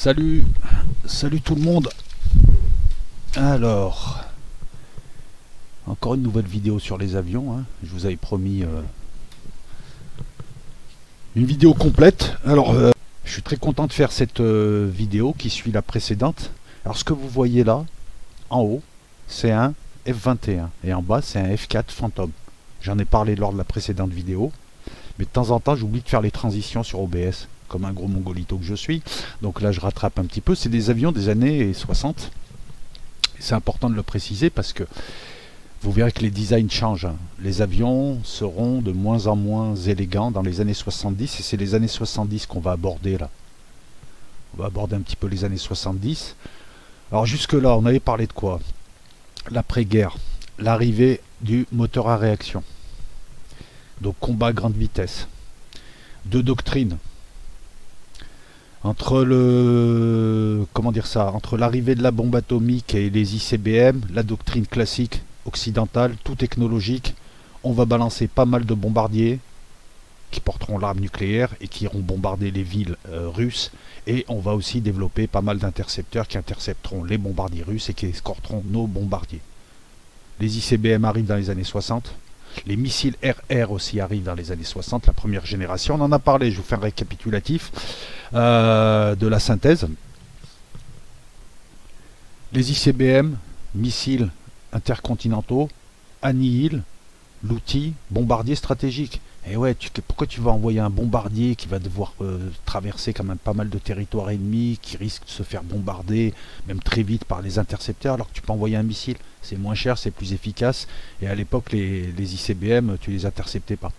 Salut, salut tout le monde. Alors, encore une nouvelle vidéo sur les avions, hein. Je vous avais promis une vidéo complète. Alors, je suis très content de faire cette vidéo qui suit la précédente. Alors, ce que vous voyez là, en haut, c'est un F-21 et en bas, c'est un F-4 Phantom. J'en ai parlé lors de la précédente vidéo, mais de temps en temps, j'oublie de faire les transitions sur OBS, comme un gros mongolito que je suis. Donc là, je rattrape un petit peu. C'est des avions des années 60. C'est important de le préciser parce que vous verrez que les designs changent. Les avions seront de moins en moins élégants dans les années 70 et c'est les années 70 qu'on va aborder là. On va aborder un petit peu les années 70. Alors jusque là, on avait parlé de quoi? L'après-guerre, l'arrivée du moteur à réaction. Donc combat à grande vitesse. Deux doctrines. Entre entre l'arrivée de la bombe atomique et les ICBM, la doctrine classique occidentale, tout technologique, on va balancer pas mal de bombardiers qui porteront l'arme nucléaire et qui iront bombarder les villes russes, et on va aussi développer pas mal d'intercepteurs qui intercepteront les bombardiers russes et qui escorteront nos bombardiers. Les ICBM arrivent dans les années 60. Les missiles RR aussi arrivent dans les années 60, la première génération. On en a parlé, je vous fais un récapitulatif de la synthèse. Les ICBM, missiles intercontinentaux, annihilent l'outil bombardier stratégique. Et ouais, pourquoi tu vas envoyer un bombardier qui va devoir traverser quand même pas mal de territoires ennemis, qui risque de se faire bombarder, même très vite par les intercepteurs, alors que tu peux envoyer un missile? C'est moins cher, c'est plus efficace. Et à l'époque, les ICBM, tu les interceptais pas.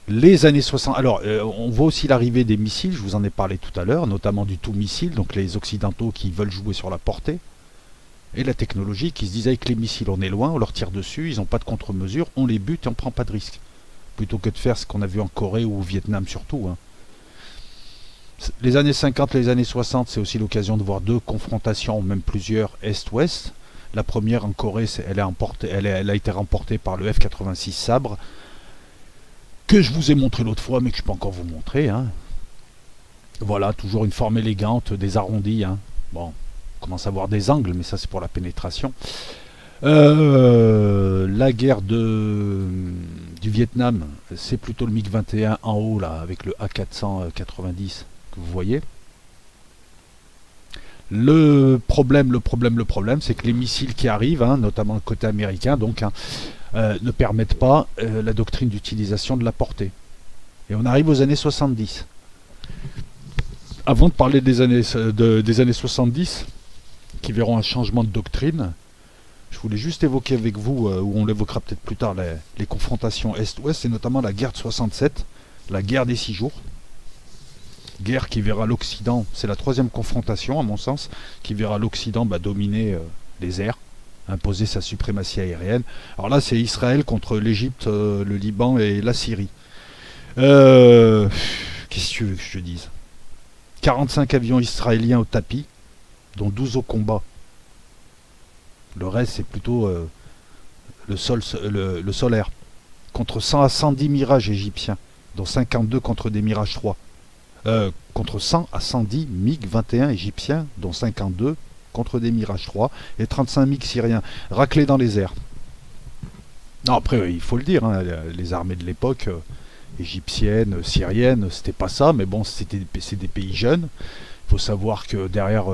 Les années 60... Alors, on voit aussi l'arrivée des missiles, je vous en ai parlé tout à l'heure, notamment du tout missile, donc les occidentaux qui veulent jouer sur la portée. Et la technologie qui se disait avec les missiles, on est loin, on leur tire dessus, ils n'ont pas de contre-mesure, on les bute et on ne prend pas de risque. Plutôt que de faire ce qu'on a vu en Corée ou au Vietnam surtout, hein. Les années 50, les années 60, c'est aussi l'occasion de voir deux confrontations, même plusieurs, Est-Ouest. La première en Corée, elle a été remportée par le F-86 Sabre, que je vous ai montré l'autre fois, mais que je peux encore vous montrer, hein. Voilà, toujours une forme élégante, des arrondis, hein. Bon, on commence à voir des angles, mais ça c'est pour la pénétration. La guerre du Vietnam, c'est plutôt le MiG-21 en haut, là, avec le A490 que vous voyez. Le problème, c'est que les missiles qui arrivent, hein, notamment le côté américain, donc, hein, ne permettent pas la doctrine d'utilisation de la portée. Et on arrive aux années 70. Avant de parler des années 70, qui verront un changement de doctrine, je voulais juste évoquer avec vous, ou on l'évoquera peut-être plus tard, les confrontations Est-Ouest, et notamment la guerre de 67, la guerre des 6 jours. Guerre qui verra l'Occident, c'est la troisième confrontation à mon sens, qui verra l'Occident dominer les airs, imposer sa suprématie aérienne. Alors là c'est Israël contre l'Égypte, le Liban et la Syrie. Qu'est-ce que tu veux que je te dise? 45 avions israéliens au tapis, dont 12 au combat. Le reste c'est plutôt le solaire. Contre 100 à 110 mirages égyptiens, dont 52 contre des Mirage 3. Contre 100 à 110 MiG-21 égyptiens, dont 52 contre des Mirage 3 et 35 MiG syriens, raclés dans les airs. Non, après, il faut le dire, hein, les armées de l'époque, égyptiennes, syriennes, c'était pas ça, mais bon, c'est des pays jeunes. Il faut savoir que derrière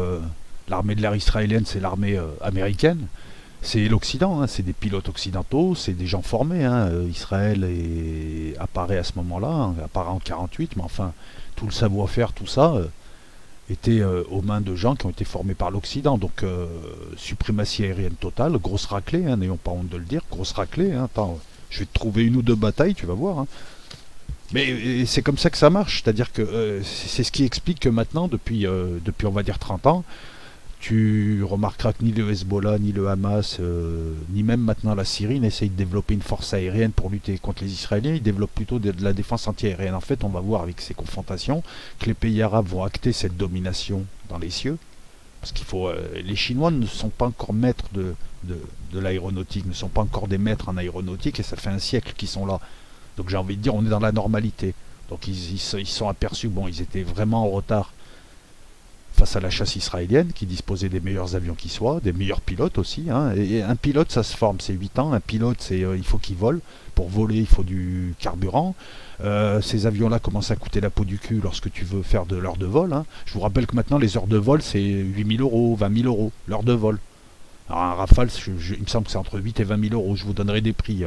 l'armée de l'air israélienne, c'est l'armée américaine. C'est l'Occident, hein, c'est des pilotes occidentaux, c'est des gens formés. Hein. Israël apparaît à ce moment-là, hein, apparaît en 48, mais enfin, tout le savoir-faire, tout ça, était aux mains de gens qui ont été formés par l'Occident. Donc, suprématie aérienne totale, grosse raclée, hein, n'ayons pas honte de le dire, grosse raclée. Hein, attends, je vais te trouver une ou deux batailles, tu vas voir. Hein. Mais c'est comme ça que ça marche, c'est-à-dire que c'est ce qui explique que maintenant, depuis on va dire 30 ans, tu remarqueras que ni le Hezbollah, ni le Hamas, ni même maintenant la Syrie n'essayent de développer une force aérienne pour lutter contre les Israéliens. Ils développent plutôt de la défense antiaérienne. En fait, on va voir avec ces confrontations que les pays arabes vont acter cette domination dans les cieux. Parce qu'il faut, les Chinois ne sont pas encore maîtres de l'aéronautique, ne sont pas encore des maîtres en aéronautique, et ça fait un siècle qu'ils sont là. Donc j'ai envie de dire, on est dans la normalité. Donc ils se sont aperçus, bon, ils étaient vraiment en retard face à la chasse israélienne, qui disposait des meilleurs avions qui soient, des meilleurs pilotes aussi. Hein. Et un pilote, ça se forme, c'est 8 ans. Un pilote, il faut qu'il vole. Pour voler, il faut du carburant. Ces avions-là commencent à coûter la peau du cul lorsque tu veux faire de l'heure de vol. Hein. Je vous rappelle que maintenant, les heures de vol, c'est 8 000 euros, 20 000 euros, l'heure de vol. Alors un Rafale, il me semble que c'est entre 8 et 20 000 euros. Je vous donnerai des prix.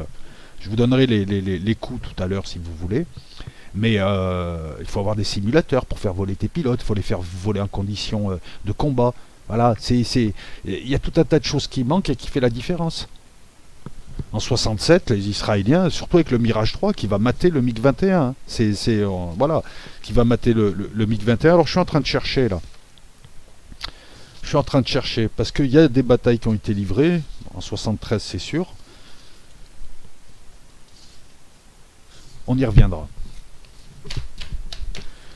Je vous donnerai les coûts tout à l'heure si vous voulez. Mais il faut avoir des simulateurs pour faire voler tes pilotes, il faut les faire voler en conditions de combat. Voilà, il y a tout un tas de choses qui manquent et qui fait la différence. En 67, les Israéliens, surtout avec le Mirage 3, qui va mater le MiG-21. Voilà, qui va mater le MiG-21. Alors je suis en train de chercher là. Je suis en train de chercher, parce qu'il y a des batailles qui ont été livrées, en 73 c'est sûr. On y reviendra.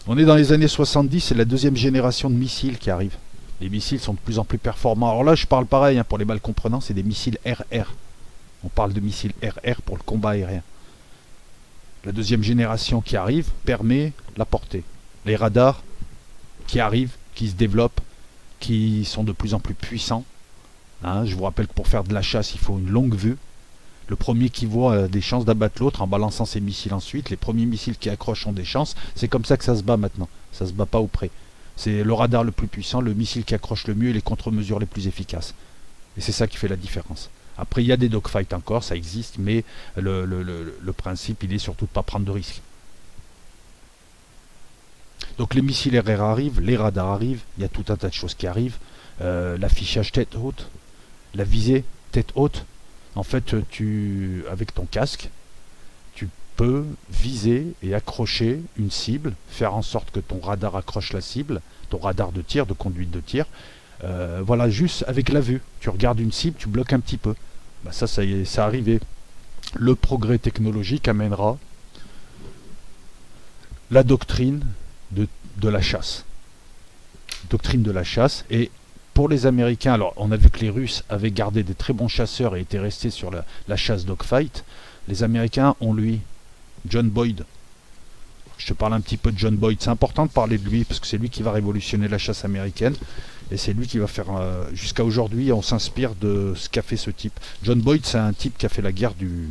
On est dans les années 70, c'est la deuxième génération de missiles qui arrive. Les missiles sont de plus en plus performants. Alors là, je parle pareil, hein, pour les mal comprenants, c'est des missiles RR. On parle de missiles RR pour le combat aérien. La deuxième génération qui arrive permet la portée. Les radars qui arrivent, qui se développent, qui sont de plus en plus puissants. Hein, je vous rappelle que pour faire de la chasse, il faut une longue vue. Le premier qui voit a des chances d'abattre l'autre en balançant ses missiles ensuite. Les premiers missiles qui accrochent ont des chances. C'est comme ça que ça se bat maintenant. Ça se bat pas au près. C'est le radar le plus puissant, le missile qui accroche le mieux et les contre-mesures les plus efficaces. Et c'est ça qui fait la différence. Après, il y a des dogfights encore, ça existe, mais le principe, il est surtout de ne pas prendre de risques. Donc les missiles RR arrivent, les radars arrivent, il y a tout un tas de choses qui arrivent. L'affichage tête haute, la visée tête haute. En fait, avec ton casque, tu peux viser et accrocher une cible, faire en sorte que ton radar accroche la cible, ton radar de tir, de conduite de tir. Voilà, juste avec la vue. Tu regardes une cible, tu bloques un petit peu. Bah ça y est, c'est arrivé. Le progrès technologique amènera la doctrine de la chasse. Doctrine de la chasse. Et pour les Américains, alors on a vu que les Russes avaient gardé des très bons chasseurs et étaient restés sur la chasse dogfight. Les Américains ont lui, John Boyd. Je te parle un petit peu de John Boyd. C'est important de parler de lui parce que c'est lui qui va révolutionner la chasse américaine. Et c'est lui qui va faire... jusqu'à aujourd'hui, on s'inspire de ce qu'a fait ce type. John Boyd, c'est un type qui a fait la guerre du...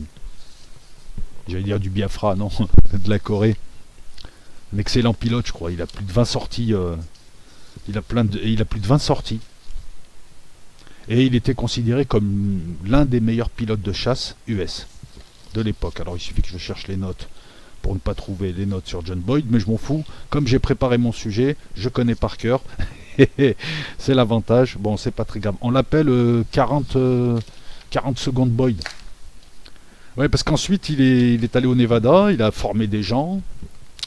J'allais dire du Biafra, non, de la Corée. Un excellent pilote, je crois. Il a plus de 20 sorties. Il a plus de 20 sorties. Et il était considéré comme l'un des meilleurs pilotes de chasse US de l'époque. Alors il suffit que je cherche les notes pour ne pas trouver les notes sur John Boyd, mais je m'en fous. Comme j'ai préparé mon sujet, je connais par cœur. C'est l'avantage. Bon, c'est pas très grave. On l'appelle 40 secondes Boyd. Ouais, parce qu'ensuite il est allé au Nevada, il a formé des gens,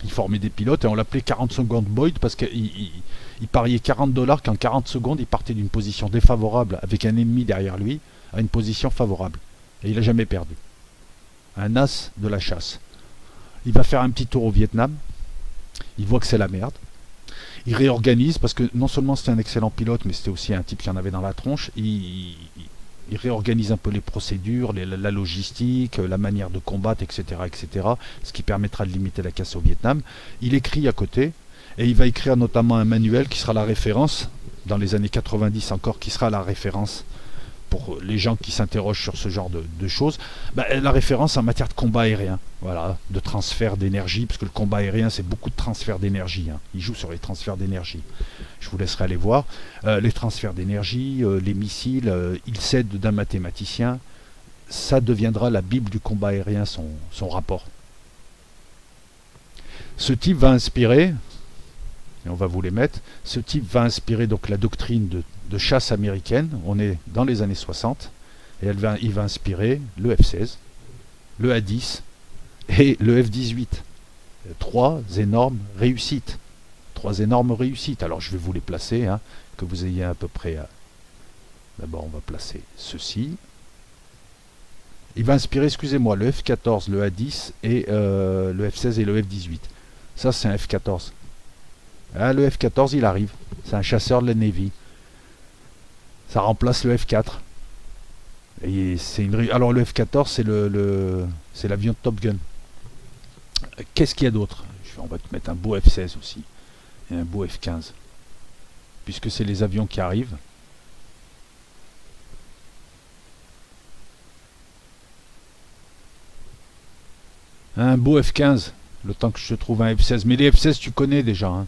il formait des pilotes et on l'appelait 40 secondes Boyd parce qu'il pariait $40 qu'en 40 secondes il partait d'une position défavorable avec un ennemi derrière lui à une position favorable. Et il n'a jamais perdu. Un as de la chasse. Il va faire un petit tour au Vietnam, il voit que c'est la merde. Il réorganise parce que non seulement c'était un excellent pilote, mais c'était aussi un type qui en avait dans la tronche. Il réorganise un peu les procédures, la logistique, la manière de combattre, etc., etc., ce qui permettra de limiter la casse au Vietnam. Il écrit à côté, et il va écrire notamment un manuel qui sera la référence, dans les années 90 encore, qui sera la référence pour les gens qui s'interrogent sur ce genre de choses. La référence en matière de combat aérien, voilà, de transfert d'énergie, parce que le combat aérien, c'est beaucoup de transfert d'énergie. Hein. Il joue sur les transferts d'énergie. Je vous laisserai aller voir. Les transferts d'énergie, les missiles, il s'aide d'un mathématicien. Ça deviendra la Bible du combat aérien, son rapport. Ce type va inspirer, et on va vous les mettre, ce type va inspirer donc la doctrine de chasse américaine. On est dans les années 60, et il va inspirer le F-16, le A-10 et le F-18. Trois énormes réussites. Alors je vais vous les placer, hein, que vous ayez à peu près... D'abord on va placer ceci. Il va inspirer, excusez-moi, le F-14, le A-10 et le F-16 et le F-18. Ça c'est un F-14. Ah, le F-14 il arrive. C'est un chasseur de la Navy. Ça remplace le F-4. Et alors le F-14 c'est l'avion de Top Gun. Qu'est-ce qu'il y a d'autre? Je On va te mettre un beau F-16 aussi. Et un beau F-15. Puisque c'est les avions qui arrivent. Un beau F-15. Le temps que je te trouve un F-16. Mais les F-16, tu connais déjà. Hein.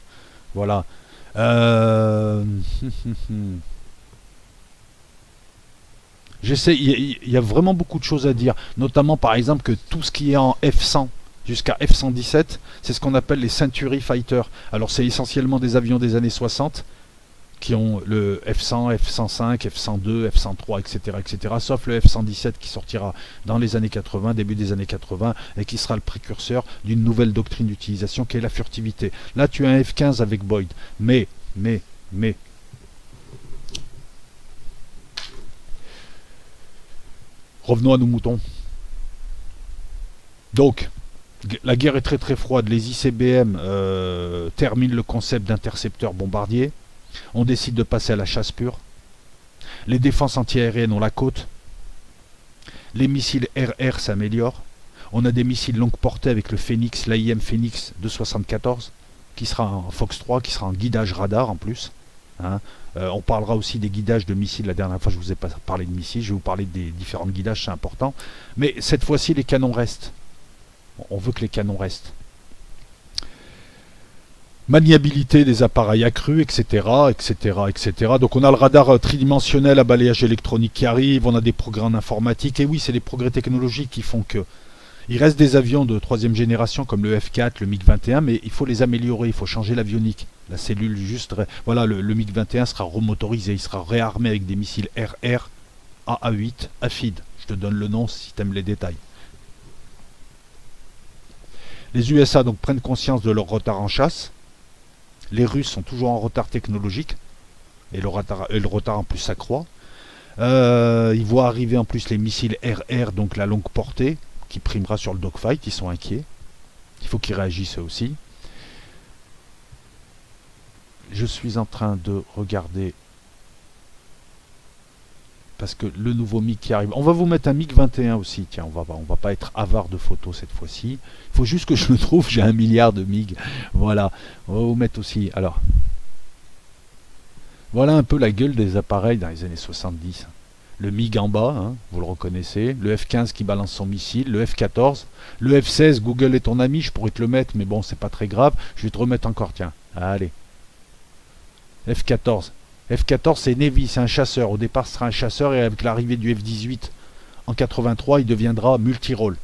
Voilà. J'essaie. Il y a vraiment beaucoup de choses à dire. Notamment, par exemple, que tout ce qui est en F-100 jusqu'à F-117, c'est ce qu'on appelle les Century Fighter. Alors, c'est essentiellement des avions des années 60 qui ont le F-100, F-105, F-102, F-103, etc., etc., sauf le F-117 qui sortira dans les années 80, début des années 80, et qui sera le précurseur d'une nouvelle doctrine d'utilisation qui est la furtivité. Là, tu as un F-15 avec Boyd, mais, revenons à nos moutons. Donc, la guerre est très très froide, les ICBM terminent le concept d'intercepteur bombardier. On décide de passer à la chasse pure. Les défenses antiaériennes ont la côte. Les missiles RR s'améliorent. On a des missiles longue portée avec le Phoenix, l'AIM Phoenix de 74, qui sera en Fox 3, qui sera en guidage radar en plus. Hein. On parlera aussi des guidages de missiles. La dernière fois, je ne vous ai pas parlé de missiles. Je vais vous parler des différents guidages, c'est important. Mais cette fois-ci, les canons restent. On veut que les canons restent. Maniabilité des appareils accrus, etc., etc., etc. Donc on a le radar tridimensionnel à balayage électronique qui arrive, on a des progrès en informatique, et oui, c'est les progrès technologiques qui font que... Il reste des avions de troisième génération comme le F4, le MiG-21, mais il faut les améliorer, il faut changer l'avionique. La cellule juste... Voilà, le MiG-21 sera remotorisé, il sera réarmé avec des missiles RR, AA8, AFID. Je te donne le nom si tu aimes les détails. Les USA donc prennent conscience de leur retard en chasse. Les Russes sont toujours en retard technologique, et le retard en plus s'accroît. Ils voient arriver en plus les missiles RR, donc la longue portée, qui primera sur le dogfight, ils sont inquiets. Il faut qu'ils réagissent eux aussi. Je suis en train de regarder, parce que le nouveau MiG qui arrive... On va vous mettre un MiG-21 aussi, tiens, on va pas être avare de photos cette fois-ci. Il faut juste que je le trouve, j'ai 1 milliard de MiG. Voilà, on va vous mettre aussi... Alors, voilà un peu la gueule des appareils dans les années 70. Le MiG en bas, hein, vous le reconnaissez. Le F-15 qui balance son missile, le F-14. Le F-16, Google est ton ami, je pourrais te le mettre, mais bon, c'est pas très grave. Je vais te remettre encore, tiens. Allez. F-14. F-14 c'est Navy, c'est un chasseur. Au départ ce sera un chasseur et avec l'arrivée du F-18 en 83 il deviendra multirôle.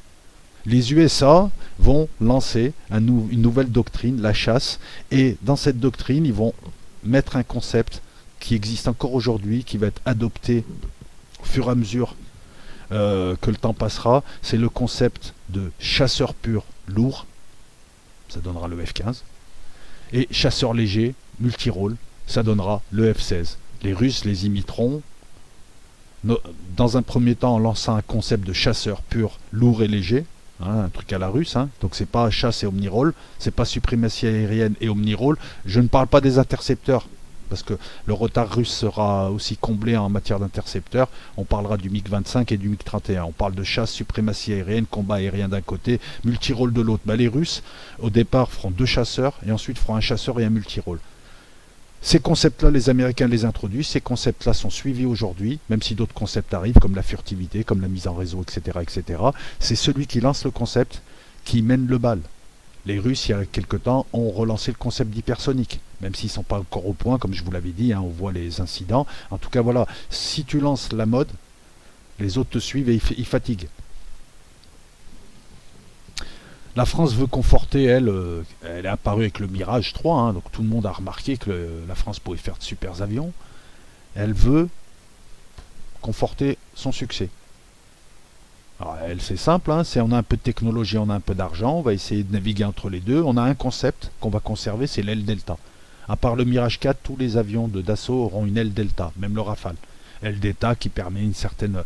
Les USA vont lancer une nouvelle doctrine, la chasse, et dans cette doctrine ils vont mettre un concept qui existe encore aujourd'hui, qui va être adopté au fur et à mesure que le temps passera. C'est le concept de chasseur pur lourd, ça donnera le F-15, et chasseur léger multirôle, ça donnera le F-16. Les Russes les imiteront, dans un premier temps en lançant un concept de chasseur pur, lourd et léger, hein, un truc à la russe, hein. Donc c'est pas chasse et omnirôle, c'est pas suprématie aérienne et omnirôle. Je ne parle pas des intercepteurs, parce que le retard russe sera aussi comblé en matière d'intercepteurs. On parlera du MiG-25 et du MiG-31. On parle de chasse, suprématie aérienne, combat aérien d'un côté, multirôle de l'autre. Bah, les Russes, au départ, feront 2 chasseurs, et ensuite feront un chasseur et un multirôle. Ces concepts-là, les Américains les introduisent, ces concepts-là sont suivis aujourd'hui, même si d'autres concepts arrivent, comme la furtivité, comme la mise en réseau, etc., etc. C'est celui qui lance le concept qui mène le bal. Les Russes, il y a quelque temps, ont relancé le concept d'hypersonique, même s'ils ne sont pas encore au point, comme je vous l'avais dit, hein, on voit les incidents. En tout cas, voilà, si tu lances la mode, les autres te suivent et ils fatiguent. La France veut conforter, elle est apparue avec le Mirage 3, hein, donc tout le monde a remarqué que la France pouvait faire de super avions. Elle veut conforter son succès. Alors, elle, c'est simple, hein, on a un peu de technologie, on a un peu d'argent, on va essayer de naviguer entre les deux. On a un concept qu'on va conserver, c'est l'aile Delta. À part le Mirage 4, tous les avions d'assaut auront une aile Delta, même le Rafale. Aile Delta qui permet une certaine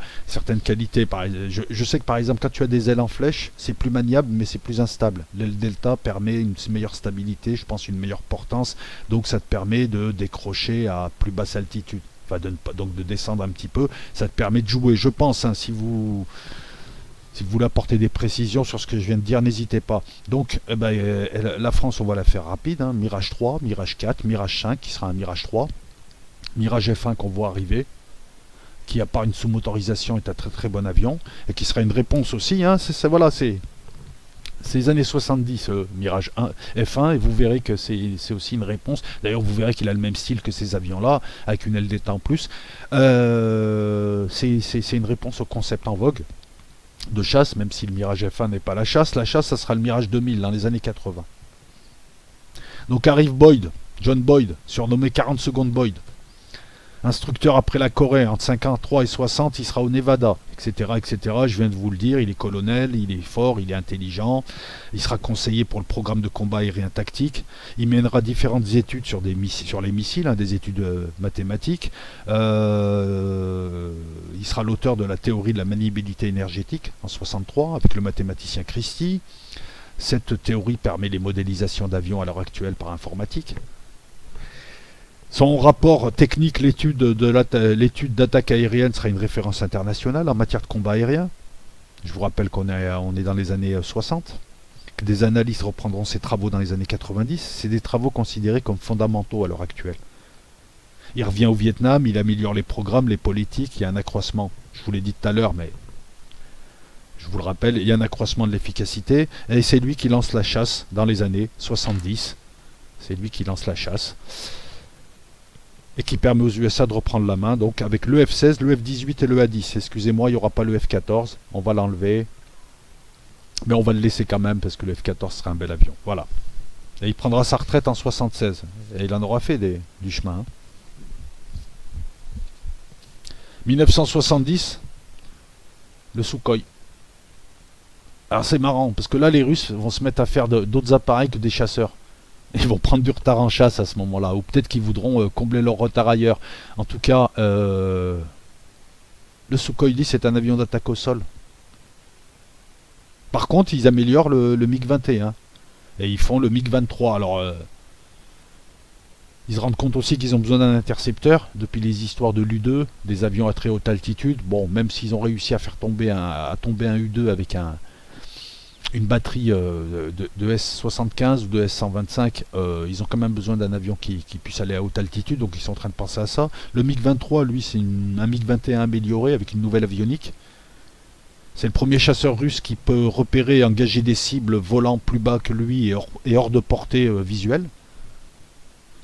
qualité. Je sais que par exemple quand tu as des ailes en flèche, c'est plus maniable mais c'est plus instable. L'aile Delta permet une meilleure stabilité, je pense une meilleure portance, donc ça te permet de décrocher à plus basse altitude. Enfin donc de descendre un petit peu, ça te permet de jouer. Je pense, hein, si vous Si vous voulez apporter des précisions sur ce que je viens de dire, n'hésitez pas. Donc, la France, on va la faire rapide. Hein. Mirage 3, Mirage 4, Mirage 5, qui sera un Mirage 3. Mirage F1 qu'on voit arriver, qui, à part une sous-motorisation, est un très très bon avion. Et qui sera une réponse aussi. Hein. Voilà, c'est les années 70, Mirage 1, F1, et vous verrez que c'est aussi une réponse. D'ailleurs, vous verrez qu'il a le même style que ces avions-là, avec une aile d'état en plus. C'est une réponse au concept en vogue de chasse, même si le Mirage F1 n'est pas la chasse. La chasse, ça sera le Mirage 2000 dans les années 80. Donc arrive Boyd, John Boyd, surnommé 40 secondes Boyd. Instructeur après la Corée, entre 53 et 60, il sera au Nevada, etc., etc. Je viens de vous le dire, il est colonel, il est fort, il est intelligent. Il sera conseiller pour le programme de combat aérien tactique. Il mènera différentes études sur les missiles, hein, des études mathématiques. Il sera l'auteur de la théorie de la maniabilité énergétique en 63 avec le mathématicien Christie. Cette théorie permet les modélisations d'avions à l'heure actuelle par informatique. Son rapport technique, l'étude d'attaque aérienne, sera une référence internationale en matière de combat aérien. Je vous rappelle qu'on est dans les années 60, que des analystes reprendront ses travaux dans les années 90. C'est des travaux considérés comme fondamentaux à l'heure actuelle. Il revient au Vietnam, il améliore les programmes, les politiques, il y a un accroissement. Je vous l'ai dit tout à l'heure, mais je vous le rappelle, il y a un accroissement de l'efficacité, et c'est lui qui lance la chasse dans les années 70. C'est lui qui lance la chasse. Et qui permet aux USA de reprendre la main, donc avec le F-16, le F-18 et le A-10. Excusez-moi, il n'y aura pas le F-14, on va l'enlever. Mais on va le laisser quand même, parce que le F-14 sera un bel avion. Voilà. Et il prendra sa retraite en 76. Et il en aura fait du chemin. Hein. 1970, le Sukhoi. Alors c'est marrant, parce que là les Russes vont se mettre à faire d'autres appareils que des chasseurs. Ils vont prendre du retard en chasse à ce moment-là, ou peut-être qu'ils voudront combler leur retard ailleurs. En tout cas, le Sukhoi 10 c'est un avion d'attaque au sol. Par contre, ils améliorent le MiG-21 et ils font le MiG-23. Alors, ils se rendent compte aussi qu'ils ont besoin d'un intercepteur depuis les histoires de l'U-2, des avions à très haute altitude. Bon, même s'ils ont réussi à faire tomber un U-2 avec une batterie de S-75 ou de S-125, ils ont quand même besoin d'un avion qui puisse aller à haute altitude, donc ils sont en train de penser à ça. Le MiG-23, lui, c'est un MiG-21 amélioré avec une nouvelle avionique. C'est le premier chasseur russe qui peut repérer et engager des cibles volant plus bas que lui et hors de portée visuelle.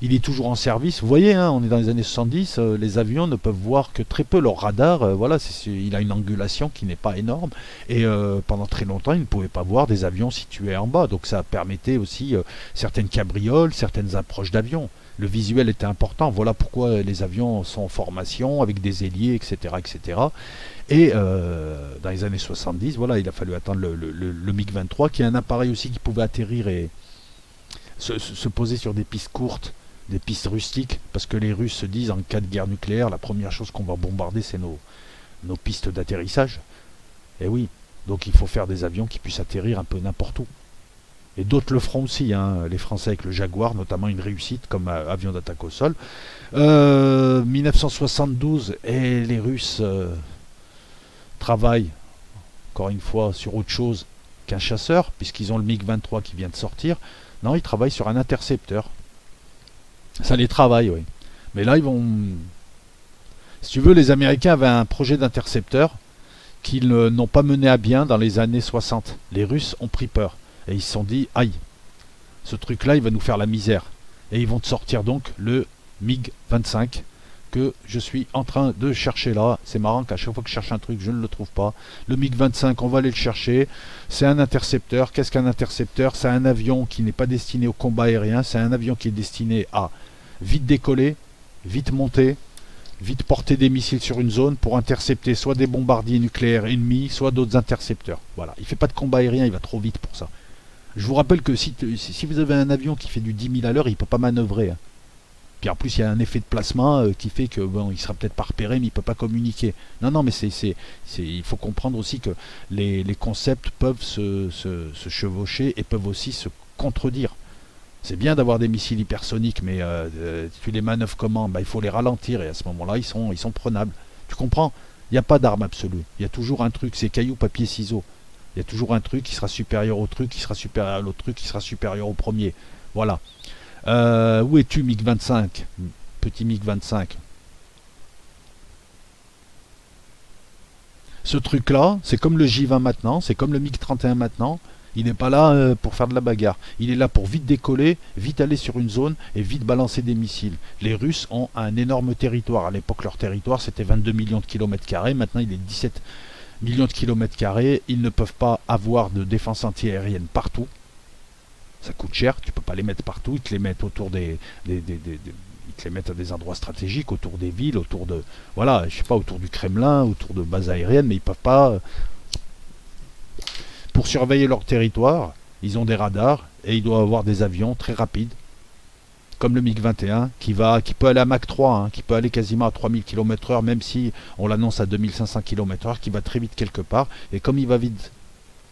Il est toujours en service. Vous voyez, hein, on est dans les années 70, les avions ne peuvent voir que très peu leur radar. Voilà, il a une angulation qui n'est pas énorme. Et pendant très longtemps, il ne pouvait pas voir des avions situés en bas. Donc ça permettait aussi certaines cabrioles, certaines approches d'avions. Le visuel était important. Voilà pourquoi les avions sont en formation avec des ailiers, etc. etc. Et dans les années 70, voilà, il a fallu attendre le MiG-23, qui est un appareil aussi qui pouvait atterrir et se poser sur des pistes courtes, des pistes rustiques, parce que les Russes se disent, en cas de guerre nucléaire, la première chose qu'on va bombarder, c'est nos pistes d'atterrissage. Et oui, donc il faut faire des avions qui puissent atterrir un peu n'importe où. Et d'autres le feront aussi, hein. Les Français avec le Jaguar, notamment une réussite comme avion d'attaque au sol. 1972, et les Russes travaillent, encore une fois, sur autre chose qu'un chasseur, puisqu'ils ont le MiG-23 qui vient de sortir. Non, ils travaillent sur un intercepteur. Ça les travaille, oui. Mais là, ils vont... Si tu veux, les Américains avaient un projet d'intercepteur qu'ils n'ont pas mené à bien dans les années 60. Les Russes ont pris peur. Et ils se sont dit, aïe, ce truc-là, il va nous faire la misère. Et ils vont sortir donc le MiG-25 que je suis en train de chercher là. C'est marrant qu'à chaque fois que je cherche un truc, je ne le trouve pas. Le MiG-25, on va aller le chercher. C'est un intercepteur. Qu'est-ce qu'un intercepteur? C'est un avion qui n'est pas destiné au combat aérien. C'est un avion qui est destiné à vite décoller, vite monter, vite porter des missiles sur une zone pour intercepter soit des bombardiers nucléaires ennemis, soit d'autres intercepteurs. Voilà. Il ne fait pas de combat aérien, il va trop vite pour ça. Je vous rappelle que si vous avez un avion qui fait du 10 000 à l'heure, il ne peut pas manœuvrer. Hein. Puis en plus, il y a un effet de plasma qui fait que bon, il sera peut-être pas repéré, mais il ne peut pas communiquer. Non, non, mais il faut comprendre aussi que les concepts peuvent se chevaucher et peuvent aussi se contredire. C'est bien d'avoir des missiles hypersoniques, mais tu les manœuvres comment? Il faut les ralentir et à ce moment-là, ils sont prenables. Tu comprends? Il n'y a pas d'arme absolue. Il y a toujours un truc, c'est caillou, papier, ciseaux. Il y a toujours un truc qui sera supérieur au truc, qui sera supérieur à l'autre truc, qui sera supérieur au premier. Voilà. Où es-tu, MiG-25? Petit MiG-25. Ce truc-là, c'est comme le J-20 maintenant, c'est comme le MiG-31 maintenant. Il n'est pas là pour faire de la bagarre. Il est là pour vite décoller, vite aller sur une zone et vite balancer des missiles. Les Russes ont un énorme territoire. À l'époque, leur territoire, c'était 22 millions de kilomètres carrés. Maintenant, il est 17 millions de kilomètres carrés. Ils ne peuvent pas avoir de défense antiaérienne partout. Ça coûte cher. Tu ne peux pas les mettre partout. Ils te les mettent autour ils te les mettent à des endroits stratégiques, autour des villes, autour de... Voilà, je sais pas, autour du Kremlin, autour de bases aériennes, mais ils peuvent pas... Pour surveiller leur territoire, ils ont des radars et ils doivent avoir des avions très rapides, comme le MiG-21, qui peut aller à Mach 3, hein, qui peut aller quasiment à 3000 km/h, même si on l'annonce à 2500 km/h, qui va très vite quelque part. Et comme il va vite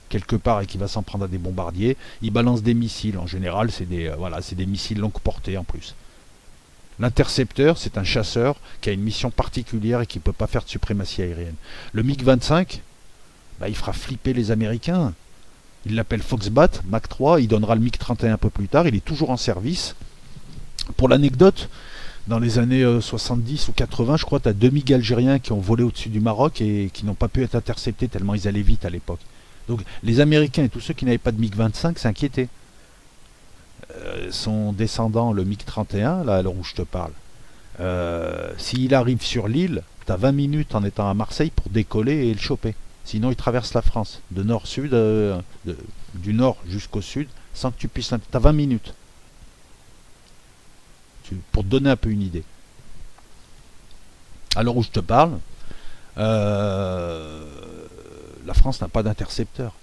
quelque part et qu'il va s'en prendre à des bombardiers, il balance des missiles. En général, c'est des missiles longue portée en plus. L'intercepteur, c'est un chasseur qui a une mission particulière et qui ne peut pas faire de suprématie aérienne. Le MiG-25, il fera flipper les Américains. Il l'appelle Foxbat, Mach 3, il donnera le MiG-31 un peu plus tard, il est toujours en service. Pour l'anecdote, dans les années 70 ou 80, je crois, tu as 2 MiG algériens qui ont volé au-dessus du Maroc et qui n'ont pas pu être interceptés tellement ils allaient vite à l'époque. Donc les Américains et tous ceux qui n'avaient pas de MiG-25 s'inquiétaient. Son descendant, le MiG-31, là à l'heure où je te parle, s'il arrive sur l'île, tu as 20 minutes en étant à Marseille pour décoller et le choper. Sinon, il traverse la France, de nord-sud, du nord jusqu'au sud, sans que tu puisses... Tu as 20 minutes. Pour te donner un peu une idée. À l'heure où je te parle, la France n'a pas d'intercepteur.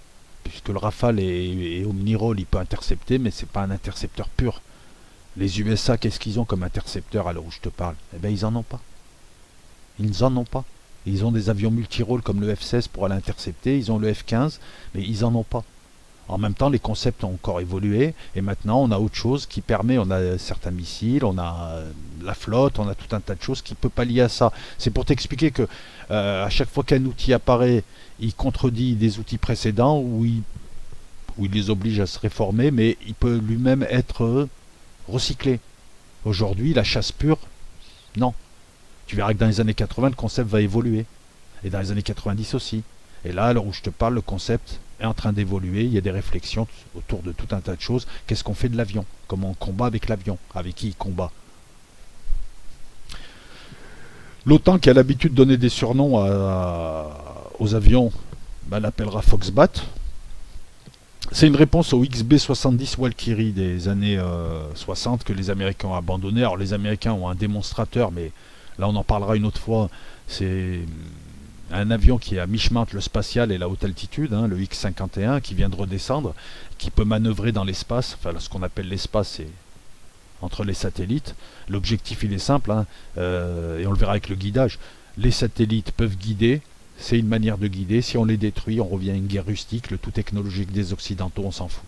Puisque le Rafale est omnirole, il peut intercepter, mais c'est pas un intercepteur pur. Les USA, qu'est-ce qu'ils ont comme intercepteur à l'heure où je te parle? Eh bien, ils en ont pas. Ils n'en ont pas. Ils ont des avions multirôles comme le F-16 pour aller intercepter, ils ont le F-15, mais ils n'en ont pas. En même temps, les concepts ont encore évolué, et maintenant on a autre chose qui permet, on a certains missiles, on a la flotte, on a tout un tas de choses qui ne peut pas lier à ça. C'est pour t'expliquer que à chaque fois qu'un outil apparaît, il contredit des outils précédents, ou il les oblige à se réformer, mais il peut lui-même être recyclé. Aujourd'hui, la chasse pure, non. Tu verras que dans les années 80, le concept va évoluer. Et dans les années 90 aussi. Et là, à l'heure où je te parle, le concept est en train d'évoluer. Il y a des réflexions autour de tout un tas de choses. Qu'est-ce qu'on fait de l'avion? Comment on combat avec l'avion? Avec qui il combat? L'OTAN, qui a l'habitude de donner des surnoms aux avions, l'appellera Foxbat. C'est une réponse au XB-70 Valkyrie des années 60 que les Américains ont abandonné. Alors les Américains ont un démonstrateur, mais là on en parlera une autre fois. C'est un avion qui est à mi-chemin entre le spatial et la haute altitude, hein, le X-51, qui vient de redescendre, qui peut manœuvrer dans l'espace. Enfin, ce qu'on appelle l'espace, c'est entre les satellites. L'objectif il est simple, hein, et on le verra avec le guidage. Les satellites peuvent guider. C'est une manière de guider. Si on les détruit, on revient à une guerre rustique. Le tout technologique des Occidentaux, on s'en fout.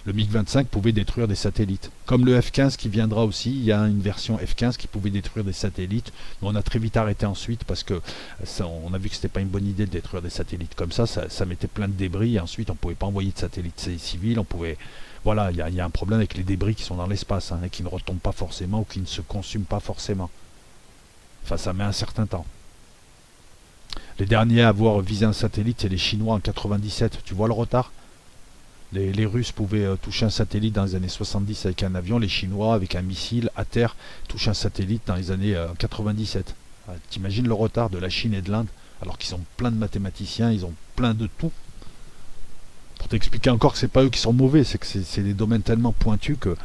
Le MiG-25 pouvait détruire des satellites. Comme le F-15 qui viendra aussi, il y a une version F-15 qui pouvait détruire des satellites. Mais on a très vite arrêté ensuite parce que on a vu que c'était pas une bonne idée de détruire des satellites comme ça. Ça mettait plein de débris et ensuite on pouvait pas envoyer de satellites civils. On pouvait... Voilà, il y a un problème avec les débris qui sont dans l'espace, hein, et qui ne retombent pas forcément ou qui ne se consument pas forcément. Enfin, ça met un certain temps. Les derniers à avoir visé un satellite, c'est les Chinois en 97. Tu vois le retard? Les Russes pouvaient toucher un satellite dans les années 70 avec un avion. Les Chinois, avec un missile à terre, touchent un satellite dans les années 97. T'imagines le retard de la Chine et de l'Inde, alors qu'ils ont plein de mathématiciens, ils ont plein de tout. Pour t'expliquer encore que c'est pas eux qui sont mauvais, c'est que c'est des domaines tellement pointus que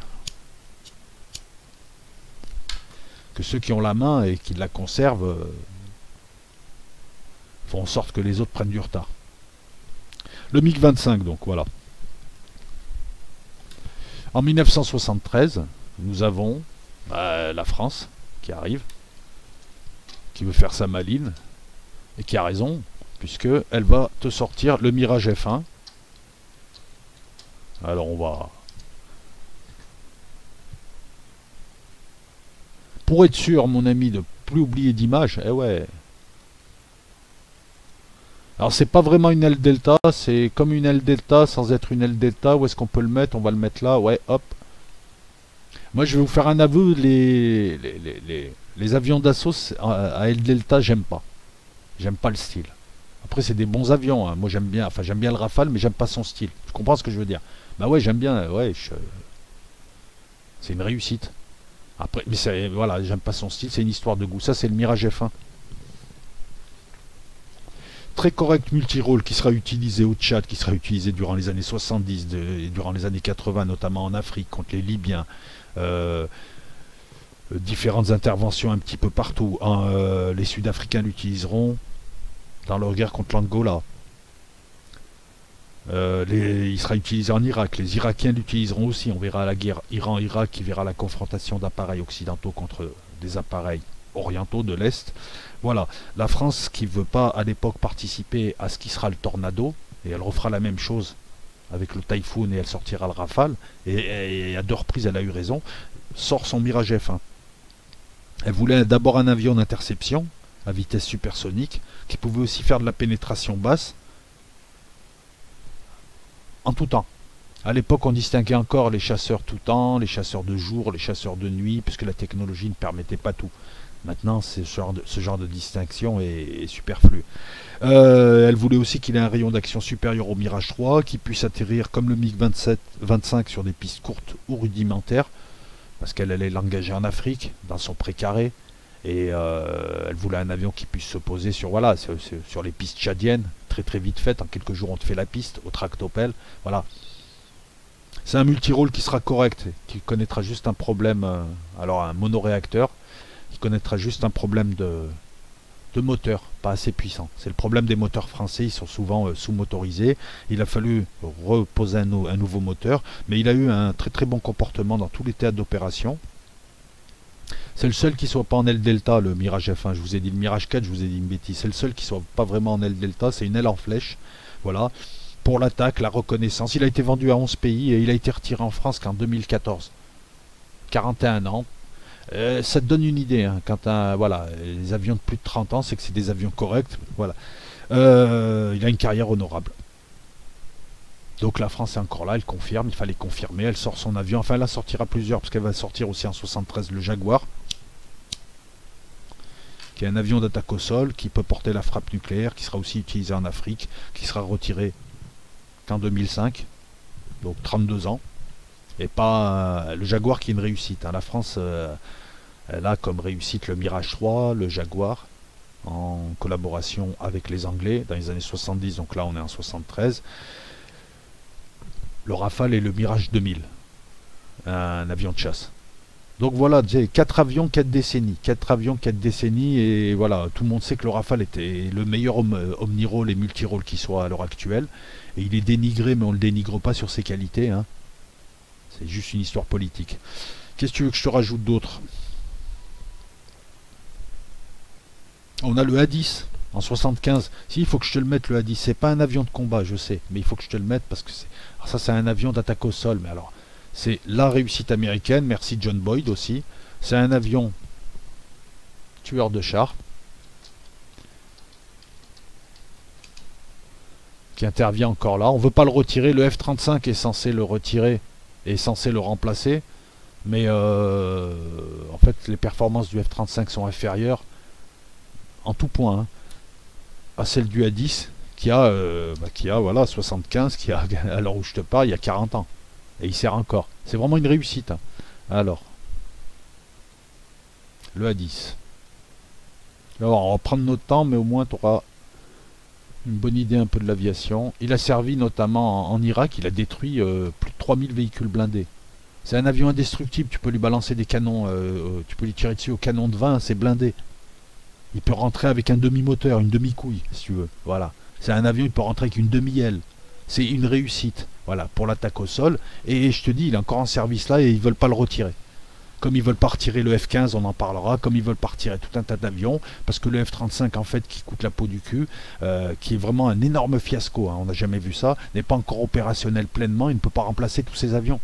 ceux qui ont la main et qui la conservent font en sorte que les autres prennent du retard. Le MiG-25, donc voilà. En 1973, nous avons la France qui arrive, qui veut faire sa maline, et qui a raison, puisque elle va te sortir le Mirage F1. Alors on va... Pour être sûr, mon ami, de plus oublier d'image, eh ouais... Alors c'est pas vraiment une aile delta, c'est comme une aile delta sans être une aile delta. Où est-ce qu'on peut le mettre? On va le mettre là, ouais, hop. Moi je vais vous faire un aveu, les avions d'assaut à aile delta, j'aime pas. J'aime pas le style. Après c'est des bons avions, hein. Moi j'aime bien, enfin j'aime bien le Rafale, mais j'aime pas son style. Tu comprends ce que je veux dire? Bah ouais, j'aime bien, ouais, c'est une réussite. Après, mais voilà, j'aime pas son style, c'est une histoire de goût. Ça c'est le Mirage F1. Très correct multirôle qui sera utilisé au Tchad, qui sera utilisé durant les années 70 et durant les années 80, notamment en Afrique, contre les Libyens. Euh, Différentes interventions un petit peu partout. Les Sud-Africains l'utiliseront dans leur guerre contre l'Angola. Il sera utilisé en Irak. Les Irakiens l'utiliseront aussi. On verra la guerre Iran-Irak qui verra la confrontation d'appareils occidentaux contre des appareils orientaux de l'Est. Voilà, la France qui ne veut pas à l'époque participer à ce qui sera le Tornado, et elle refera la même chose avec le Typhoon et elle sortira le Rafale, et à deux reprises elle a eu raison, sort son Mirage F1. Elle voulait d'abord un avion d'interception à vitesse supersonique qui pouvait aussi faire de la pénétration basse en tout temps. À l'époque, on distinguait encore les chasseurs tout temps, les chasseurs de jour, les chasseurs de nuit, puisque la technologie ne permettait pas tout. Maintenant, ce genre de distinction est superflu. Elle voulait aussi qu'il ait un rayon d'action supérieur au Mirage 3, qui puisse atterrir comme le MiG-25 sur des pistes courtes ou rudimentaires, parce qu'elle allait l'engager en Afrique, dans son précaré, et elle voulait un avion qui puisse se poser sur, voilà, sur les pistes tchadiennes, très très vite faites, en quelques jours on te fait la piste, au tractopelle, voilà. C'est un multirôle qui sera correct, qui connaîtra juste un problème, alors un monoréacteur, qui connaîtra juste un problème de moteur, pas assez puissant. C'est le problème des moteurs français, ils sont souvent sous-motorisés. Il a fallu reposer un nouveau moteur, mais il a eu un très très bon comportement dans tous les théâtres d'opération. C'est le seul qui soit pas en aile delta, le Mirage F1. Je vous ai dit le Mirage 4, je vous ai dit une bêtise. C'est le seul qui soit pas vraiment en aile delta, c'est une aile en flèche. Voilà. Pour l'attaque, la reconnaissance. Il a été vendu à 11 pays et il a été retiré en France qu'en 2014. 41 ans. Ça te donne une idée, hein, voilà, les avions de plus de 30 ans, c'est que c'est des avions corrects. Voilà. Il a une carrière honorable. Donc la France est encore là, elle confirme, il fallait confirmer, elle sort son avion. Enfin, elle en sortira plusieurs, parce qu'elle va sortir aussi en 73 le Jaguar, qui est un avion d'attaque au sol, qui peut porter la frappe nucléaire, qui sera aussi utilisé en Afrique, qui sera retiré qu'en 2005, donc 32 ans. Et pas le Jaguar qui est une réussite, hein. La France, elle a comme réussite le Mirage 3, le Jaguar, en collaboration avec les Anglais dans les années 70, donc là on est en 73. Le Rafale et le Mirage 2000, un avion de chasse. Donc voilà, 4 avions, 4 décennies. 4 avions, 4 décennies, et voilà, tout le monde sait que le Rafale était le meilleur omnirôle et multirôle qui soit à l'heure actuelle. Et il est dénigré, mais on ne le dénigre pas sur ses qualités, hein. C'est juste une histoire politique. Qu'est-ce que tu veux que je te rajoute d'autre? On a le A10 en 75. Si, il faut que je te le mette, le A10. C'est pas un avion de combat, je sais, mais il faut que je te le mette parce que c'est. Alors ça, c'est un avion d'attaque au sol, mais alors, c'est la réussite américaine. Merci John Boyd aussi. C'est un avion tueur de chars qui intervient encore là. On veut pas le retirer. Le F-35 est censé le retirer, est censé le remplacer, mais en fait les performances du F-35 sont inférieures en tout point, hein, à celles du A10 qui a voilà 75, qui a à l'heure où je te parle il y a 40 ans et il sert encore. C'est vraiment une réussite, hein. Alors le A10, alors on va prendre notre temps, mais au moins tu auras une bonne idée un peu de l'aviation. Il a servi notamment en Irak, il a détruit plus de 3000 véhicules blindés. C'est un avion indestructible, tu peux lui balancer des canons, tu peux lui tirer dessus au canon de 20, c'est blindé. Il peut rentrer avec un demi-moteur, une demi-couille, si tu veux. Voilà. C'est un avion, il peut rentrer avec une demi-aile. C'est une réussite, voilà, pour l'attaque au sol. Et je te dis, il est encore en service là et ils veulent pas le retirer. Comme ils veulent pas retirer le F-15, on en parlera. Comme ils veulent pas retirer tout un tas d'avions, parce que le F-35, en fait, qui coûte la peau du cul, qui est vraiment un énorme fiasco, hein, on n'a jamais vu ça, n'est pas encore opérationnel pleinement, il ne peut pas remplacer tous ces avions.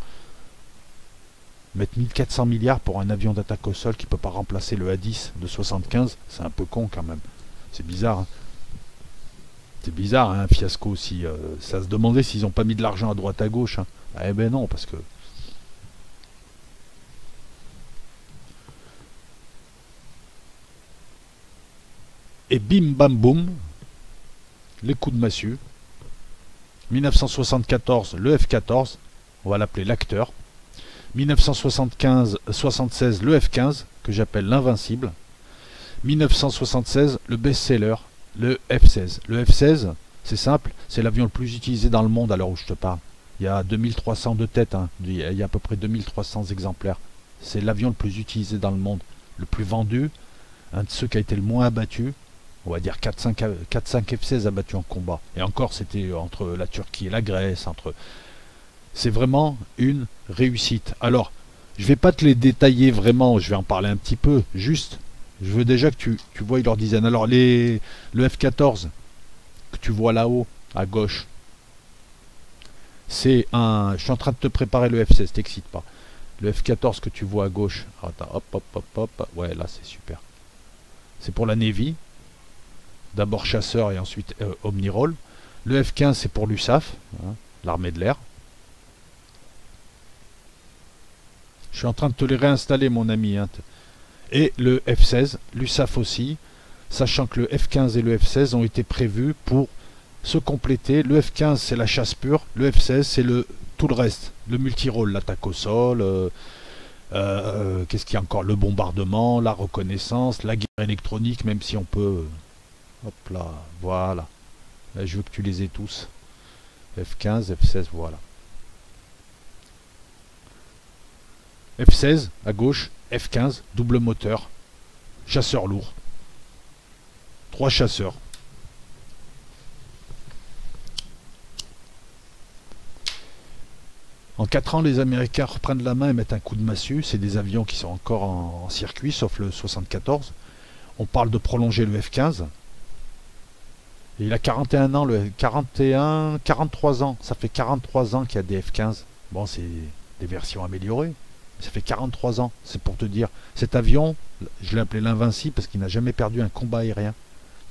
Mettre 1400 milliards pour un avion d'attaque au sol qui ne peut pas remplacer le A-10 de 75, c'est un peu con quand même. C'est bizarre, hein. C'est bizarre, hein, un fiasco aussi. Ça se demandait s'ils n'ont pas mis de l'argent à droite à gauche. Hein. Eh ben non, parce que... Et bim bam boum, les coups de massue. 1974, le F-14, on va l'appeler l'acteur. 1975-76, le F-15, que j'appelle l'invincible. 1976, le best-seller, le F-16. Le F-16, c'est simple, c'est l'avion le plus utilisé dans le monde à l'heure où je te parle. Il y a 2300 de têtes, hein. Il y a à peu près 2300 exemplaires. C'est l'avion le plus utilisé dans le monde, le plus vendu, un de ceux qui a été le moins abattu. On va dire 4-5 F-16 abattus en combat. Et encore, c'était entre la Turquie et la Grèce. C'est vraiment une réussite. Alors, je vais pas te les détailler vraiment, je vais en parler un petit peu. Juste, je veux déjà que tu vois leur dizaine. Alors, le F-14 que tu vois là-haut, à gauche, c'est un... Je suis en train de te préparer le F-16, t'excite pas. Le F-14 que tu vois à gauche, attends, hop, hop, hop, hop. Ouais, là, c'est super. C'est pour la Navy. D'abord chasseur et ensuite omnirole. Le F-15 c'est pour l'USAF, hein, l'armée de l'air. Je suis en train de te les réinstaller mon ami. Hein. Et le F-16, l'USAF aussi, sachant que le F-15 et le F-16 ont été prévus pour se compléter. Le F-15 c'est la chasse pure, le F-16 c'est tout le reste, le multirôle, l'attaque au sol, qu'est-ce qu'il y a encore, le bombardement, la reconnaissance, la guerre électronique, même si on peut... Hop là, voilà. Là, je veux que tu les aies tous. F-15, F-16, voilà. F-16 à gauche, F-15, double moteur, chasseur lourd. 3 chasseurs. En 4 ans, les Américains reprennent la main et mettent un coup de massue. C'est des avions qui sont encore en circuit, sauf le 74. On parle de prolonger le F-15. Et il a 41 ans, 43 ans. Ça fait 43 ans qu'il y a des F-15. Bon, c'est des versions améliorées. Mais ça fait 43 ans. C'est pour te dire. Cet avion, je l'ai appelé l'invincible parce qu'il n'a jamais perdu un combat aérien.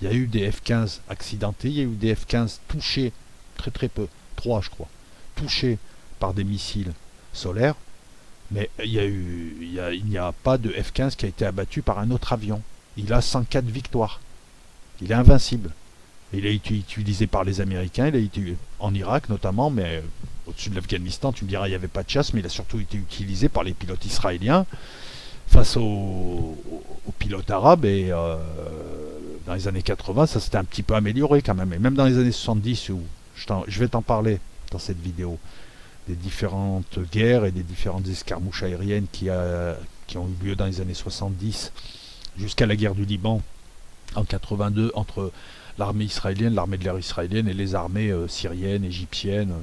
Il y a eu des F-15 accidentés. Il y a eu des F-15 touchés. Très très peu. 3 je crois. Touchés par des missiles solaires. Mais il n'y a pas de F-15 qui a été abattu par un autre avion. Il a 104 victoires. Il est invincible. Il a été utilisé par les Américains, il a été en Irak notamment, mais au-dessus de l'Afghanistan, tu me diras, il n'y avait pas de chasse, mais il a surtout été utilisé par les pilotes israéliens face aux pilotes arabes. Et dans les années 80, ça s'était un petit peu amélioré quand même. Et même dans les années 70, où je vais t'en parler dans cette vidéo, des différentes guerres et des différentes escarmouches aériennes qui ont eu lieu dans les années 70, jusqu'à la guerre du Liban en 82, entre l'armée israélienne, l'armée de l'air israélienne et les armées syriennes, égyptiennes,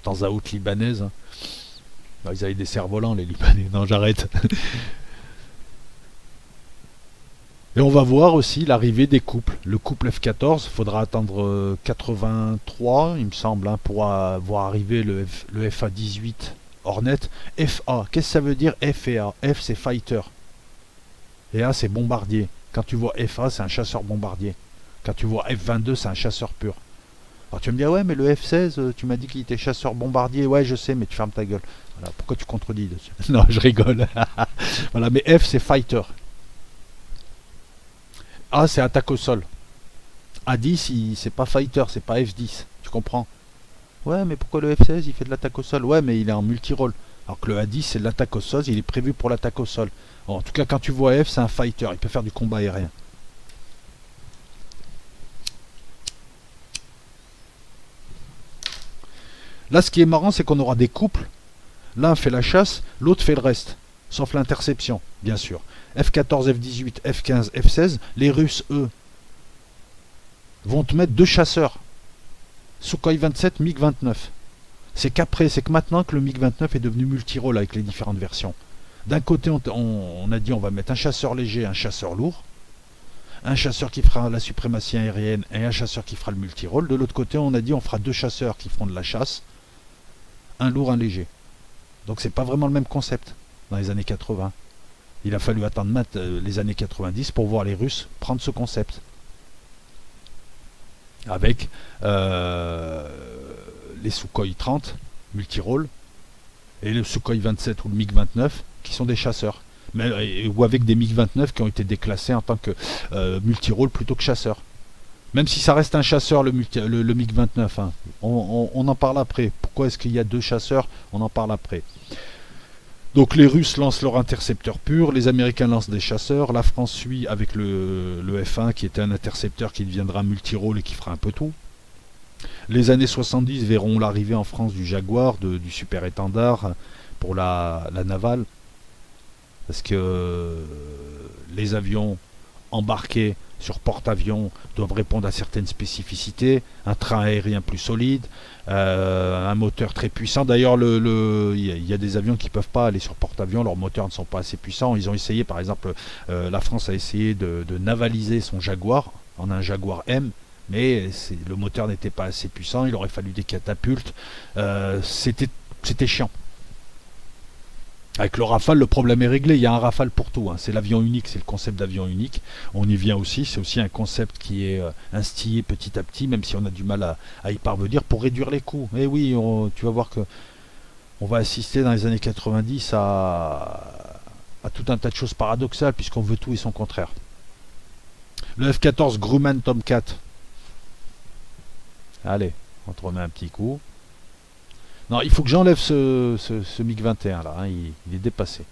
temps à haute libanaise. Non, ils avaient des cerfs-volants les Libanais, non j'arrête. Et on va voir aussi l'arrivée des couples. Le couple F-14, il faudra attendre 83, il me semble, hein, pour voir arriver le FA-18 Hornet. FA, qu'est-ce que ça veut dire F et A? F c'est fighter. Et A c'est bombardier. Quand tu vois FA, c'est un chasseur bombardier. Quand tu vois F-22, c'est un chasseur pur. Alors tu vas me dire, ouais, mais le F-16, tu m'as dit qu'il était chasseur bombardier. Ouais, je sais, mais tu fermes ta gueule. Voilà, pourquoi tu contredis dessus? Non, je rigole. Voilà, mais F, c'est fighter. A, c'est attaque au sol. A10, c'est pas fighter, c'est pas F-10. Tu comprends? Ouais, mais pourquoi le F-16, il fait de l'attaque au sol? Ouais, mais il est en multirôle. Alors que le A10, c'est de l'attaque au sol, il est prévu pour l'attaque au sol. En tout cas, quand tu vois F, c'est un fighter, il peut faire du combat aérien. Là, ce qui est marrant, c'est qu'on aura des couples. L'un fait la chasse, l'autre fait le reste. Sauf l'interception, bien sûr. F-14, F-18, F-15, F-16. Les Russes, eux, vont te mettre 2 chasseurs. Sukhoi 27, MiG-29. C'est qu'après, c'est que maintenant que le MiG-29 est devenu multirôle avec les différentes versions. D'un côté, on a dit on va mettre un chasseur léger, un chasseur lourd. Un chasseur qui fera la suprématie aérienne et un chasseur qui fera le multirôle. De l'autre côté, on a dit on fera 2 chasseurs qui feront de la chasse. Un lourd, un léger. Donc c'est pas vraiment le même concept dans les années 80. Il a fallu attendre les années 90 pour voir les Russes prendre ce concept. avec les Sukhoi 30 multirôles et le Sukhoi 27 ou le MiG-29 qui sont des chasseurs. Ou avec des MiG-29 qui ont été déclassés en tant que multirôle plutôt que chasseurs. Même si ça reste un chasseur, le MiG-29. Hein. On en parle après. Pourquoi est-ce qu'il y a deux chasseurs? On en parle après. Donc les Russes lancent leur intercepteur pur, les Américains lancent des chasseurs, la France suit avec le F1 qui était un intercepteur qui deviendra multirôle et qui fera un peu tout. Les années 70 verront l'arrivée en France du Jaguar, du super étendard pour la navale. Parce que les avions embarqués sur porte-avions doivent répondre à certaines spécificités, un train aérien plus solide, un moteur très puissant. D'ailleurs, il y a des avions qui ne peuvent pas aller sur porte-avions, leurs moteurs ne sont pas assez puissants. Ils ont essayé, par exemple, la France a essayé de navaliser son Jaguar en un Jaguar M, mais le moteur n'était pas assez puissant, il aurait fallu des catapultes. C'était chiant. Avec le Rafale, le problème est réglé. Il y a un Rafale pour tout. Hein. C'est l'avion unique, c'est le concept d'avion unique. On y vient aussi. C'est aussi un concept qui est instillé petit à petit, même si on a du mal à y parvenir, pour réduire les coûts. Et oui, tu vas voir que on va assister dans les années 90 à tout un tas de choses paradoxales, puisqu'on veut tout et son contraire. Le F-14 Grumman Tomcat. Allez, on te remet un petit coup. Non, il faut que j'enlève ce MiG-21 là, hein, il est dépassé.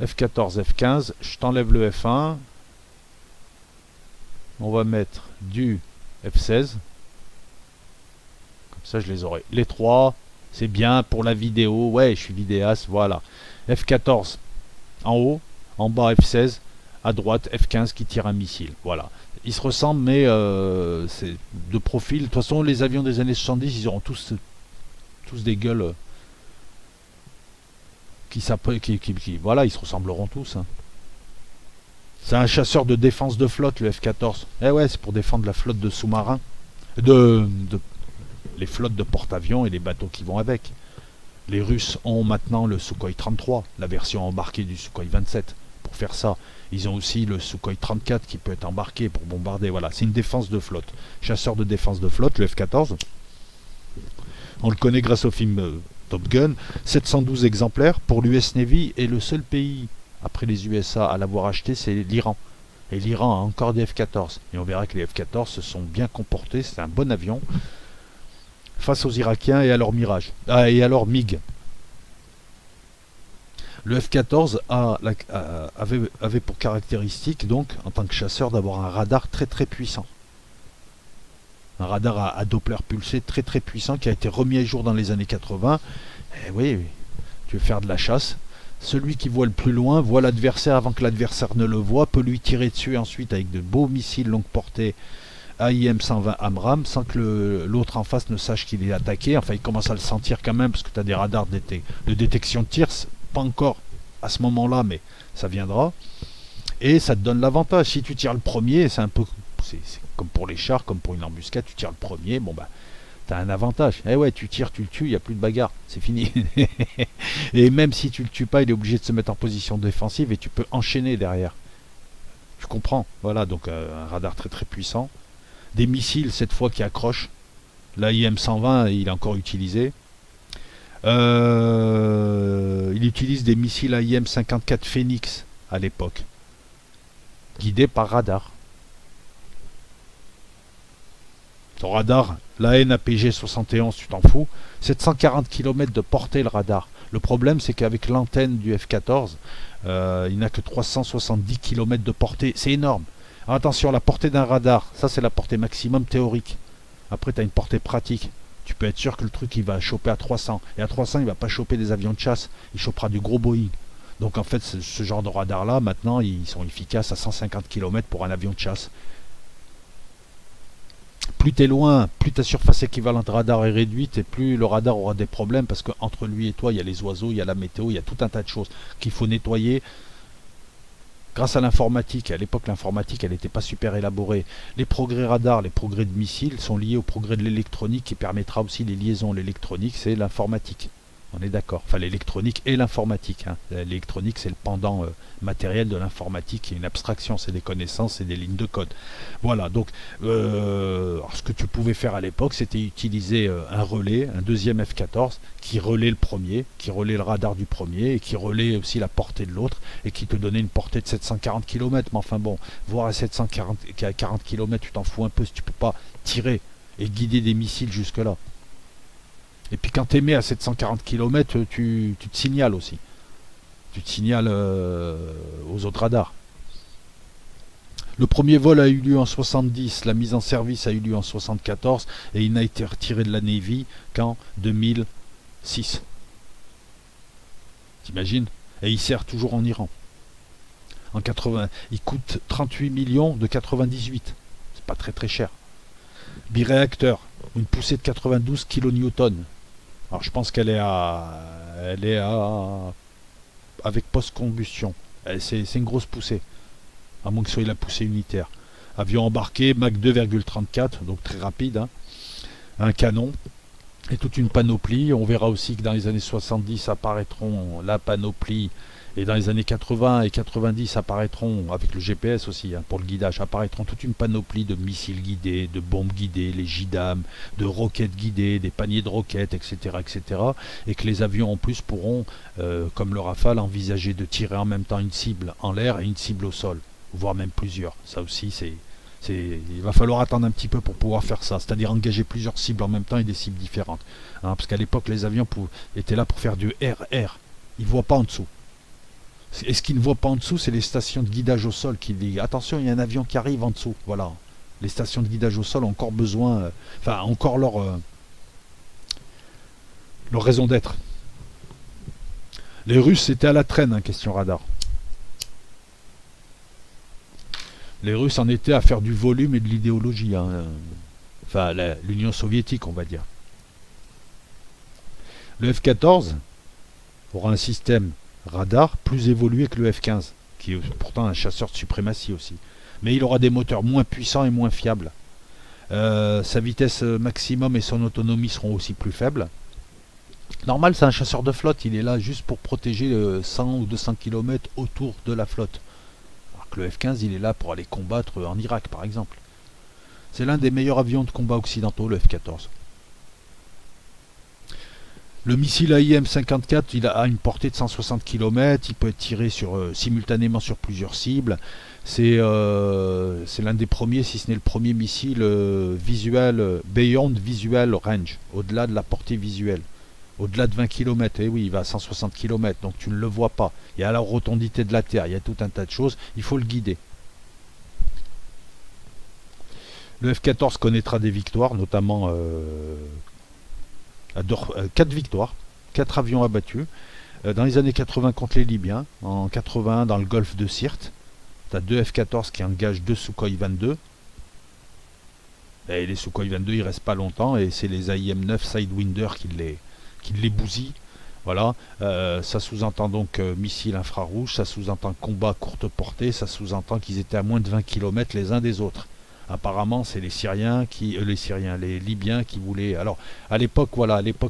F-14, F-15, je t'enlève le F1. On va mettre du F-16. Comme ça je les aurai. Les trois, c'est bien pour la vidéo. Ouais, je suis vidéaste, voilà. F-14 en haut, en bas F-16, à droite F-15 qui tire un missile. Voilà. Ils se ressemblent, mais c'est de profil. De toute façon, les avions des années 70, ils auront tous des gueules voilà, ils se ressembleront tous. Hein. C'est un chasseur de défense de flotte, le F-14. Eh ouais, c'est pour défendre la flotte de sous-marins, les flottes de porte-avions et les bateaux qui vont avec. Les Russes ont maintenant le Sukhoi 33, la version embarquée du Sukhoi 27, pour faire ça. Ils ont aussi le Sukhoi 34 qui peut être embarqué pour bombarder. Voilà, c'est une défense de flotte. Chasseur de défense de flotte, le F-14. On le connaît grâce au film Top Gun. 712 exemplaires pour l'US Navy, et le seul pays après les USA à l'avoir acheté, c'est l'Iran. Et l'Iran a encore des F-14. Et on verra que les F-14 se sont bien comportés. C'est un bon avion face aux Irakiens et à leur Mirage. Et à leur MiG. Le F-14 avait pour caractéristique, donc, en tant que chasseur, d'avoir un radar très très puissant. Un radar à Doppler pulsé très très puissant qui a été remis à jour dans les années 80. Et oui, tu veux faire de la chasse. Celui qui voit le plus loin voit l'adversaire avant que l'adversaire ne le voit, peut lui tirer dessus ensuite avec de beaux missiles longue portée AIM-120 AMRAAM sans que l'autre en face ne sache qu'il est attaqué. Enfin, il commence à le sentir quand même parce que tu as des radars de détection de tir. Pas encore à ce moment-là, mais ça viendra. Et ça te donne l'avantage. Si tu tires le premier, c'est un peu... C'est comme pour les chars, comme pour une embuscade, tu tires le premier, bon bah, t'as un avantage. Eh ouais, tu tires, tu le tues, il n'y a plus de bagarre, c'est fini. Et même si tu le tues pas, il est obligé de se mettre en position défensive et tu peux enchaîner derrière. Tu comprends, voilà, donc un radar très très puissant. Des missiles, cette fois, qui accrochent. L'AIM-120, il est encore utilisé. Il utilise des missiles AIM-54 Phoenix à l'époque, guidés par radar. Ton radar, l'AN/APG 71, tu t'en fous. 740 km de portée le radar. Le problème, c'est qu'avec l'antenne du F-14, il n'a que 370 km de portée. C'est énorme. Alors attention, la portée d'un radar, ça c'est la portée maximum théorique. Après, tu as une portée pratique. Tu peux être sûr que le truc, il va choper à 300. Et à 300, il ne va pas choper des avions de chasse. Il chopera du gros Boeing. Donc en fait, ce genre de radar-là, maintenant, ils sont efficaces à 150 km pour un avion de chasse. Plus tu es loin, plus ta surface équivalente radar est réduite et plus le radar aura des problèmes parce qu'entre lui et toi, il y a les oiseaux, il y a la météo, il y a tout un tas de choses qu'il faut nettoyer. Grâce à l'informatique, à l'époque l'informatique elle n'était pas super élaborée. Les progrès radars, les progrès de missiles sont liés au progrès de l'électronique qui permettra aussi les liaisons. L'électronique c'est l'informatique. On est d'accord. Enfin, l'électronique et l'informatique. Hein. L'électronique, c'est le pendant matériel de l'informatique, qui est une abstraction, c'est des connaissances et des lignes de code. Voilà, donc alors, ce que tu pouvais faire à l'époque, c'était utiliser un relais, un deuxième F-14, qui relaie le premier, qui relaie le radar du premier, et qui relaie aussi la portée de l'autre, et qui te donnait une portée de 740 km. Mais enfin bon, voir à 740 km, tu t'en fous un peu si tu peux pas tirer et guider des missiles jusque-là. Et puis quand tu émets à 740 km, tu te signales aussi. Tu te signales aux autres radars. Le premier vol a eu lieu en 70, la mise en service a eu lieu en 74 et il n'a été retiré de la Navy qu'en 2006. T'imagines? Et il sert toujours en Iran. En 80, il coûte 38 millions de 98. C'est pas très très cher. Biréacteur, une poussée de 92 kN. Alors je pense qu'elle est à avec post-combustion. C'est une grosse poussée, à moins que ce soit la poussée unitaire. Avion embarqué, Mach 2,34, donc très rapide. Hein. Un canon et toute une panoplie. On verra aussi que dans les années 70 apparaîtront la panoplie. Et dans les années 80 et 90 apparaîtront, avec le GPS aussi, hein, pour le guidage, apparaîtront toute une panoplie de missiles guidés, de bombes guidées, les JDAM, de roquettes guidées, des paniers de roquettes, etc., etc. Et que les avions en plus pourront, comme le Rafale, envisager de tirer en même temps une cible en l'air et une cible au sol, voire même plusieurs. Ça aussi, il va falloir attendre un petit peu pour pouvoir faire ça, c'est-à-dire engager plusieurs cibles en même temps et des cibles différentes. Hein, parce qu'à l'époque, les avions étaient là pour faire du RR. Ils ne voient pas en dessous. Et ce qu'ils ne voient pas en dessous, c'est les stations de guidage au sol qui disent attention, il y a un avion qui arrive en dessous. Voilà. Les stations de guidage au sol ont encore besoin, enfin, encore leur raison d'être. Les Russes étaient à la traîne, hein, question radar. Les Russes en étaient à faire du volume et de l'idéologie. Hein. Enfin, l'Union soviétique, on va dire. Le F-14 aura un système radar plus évolué que le F-15, qui est pourtant un chasseur de suprématie aussi. Mais il aura des moteurs moins puissants et moins fiables. Sa vitesse maximum et son autonomie seront aussi plus faibles. Normal, c'est un chasseur de flotte, il est là juste pour protéger 100 ou 200 km autour de la flotte. Alors que le F-15, il est là pour aller combattre en Irak, par exemple. C'est l'un des meilleurs avions de combat occidentaux, le F-14. Le missile AIM-54, il a une portée de 160 km, il peut être tiré simultanément sur plusieurs cibles. C'est l'un des premiers, si ce n'est le premier missile visuel, beyond visual range, au-delà de la portée visuelle. Au-delà de 20 km, et oui, il va à 160 km, donc tu ne le vois pas. Il y a la rotondité de la Terre, il y a tout un tas de choses, il faut le guider. Le F-14 connaîtra des victoires, notamment 4 victoires, 4 avions abattus. Dans les années 80 contre les Libyens, en 81 dans le golfe de Sirte, tu as 2 F-14 qui engagent 2 Sukhoi 22. Et les Sukhoi 22, ils restent pas longtemps, et c'est les AIM-9 Sidewinder qui les bousillent. Voilà, ça sous-entend donc missiles infrarouges, ça sous-entend combat courte portée, ça sous-entend qu'ils étaient à moins de 20 km les uns des autres. Apparemment, c'est les Syriens les Libyens qui voulaient. Alors, à l'époque,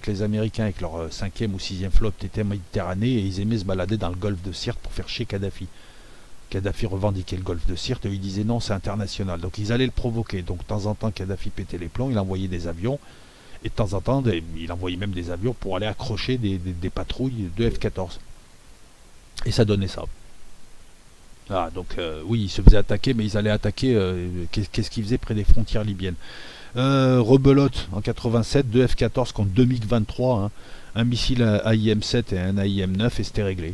les Américains avec leur 5e ou 6e flotte étaient en Méditerranée et ils aimaient se balader dans le golfe de Sirte pour faire chier Kadhafi. Kadhafi revendiquait le golfe de Sirte et ils disaient non, c'est international. Donc, ils allaient le provoquer. Donc, de temps en temps, Kadhafi pétait les plombs, il envoyait des avions. Et de temps en temps, il envoyait même des avions pour aller accrocher des patrouilles de F-14. Et ça donnait ça. Ah, donc oui, ils se faisaient attaquer, mais ils allaient attaquer, qu'est-ce qu'ils faisaient près des frontières libyennes. Rebelote en 87, 2 F-14 contre 2 MiG-23, hein, un missile AIM-7 et un AIM-9, et c'était réglé.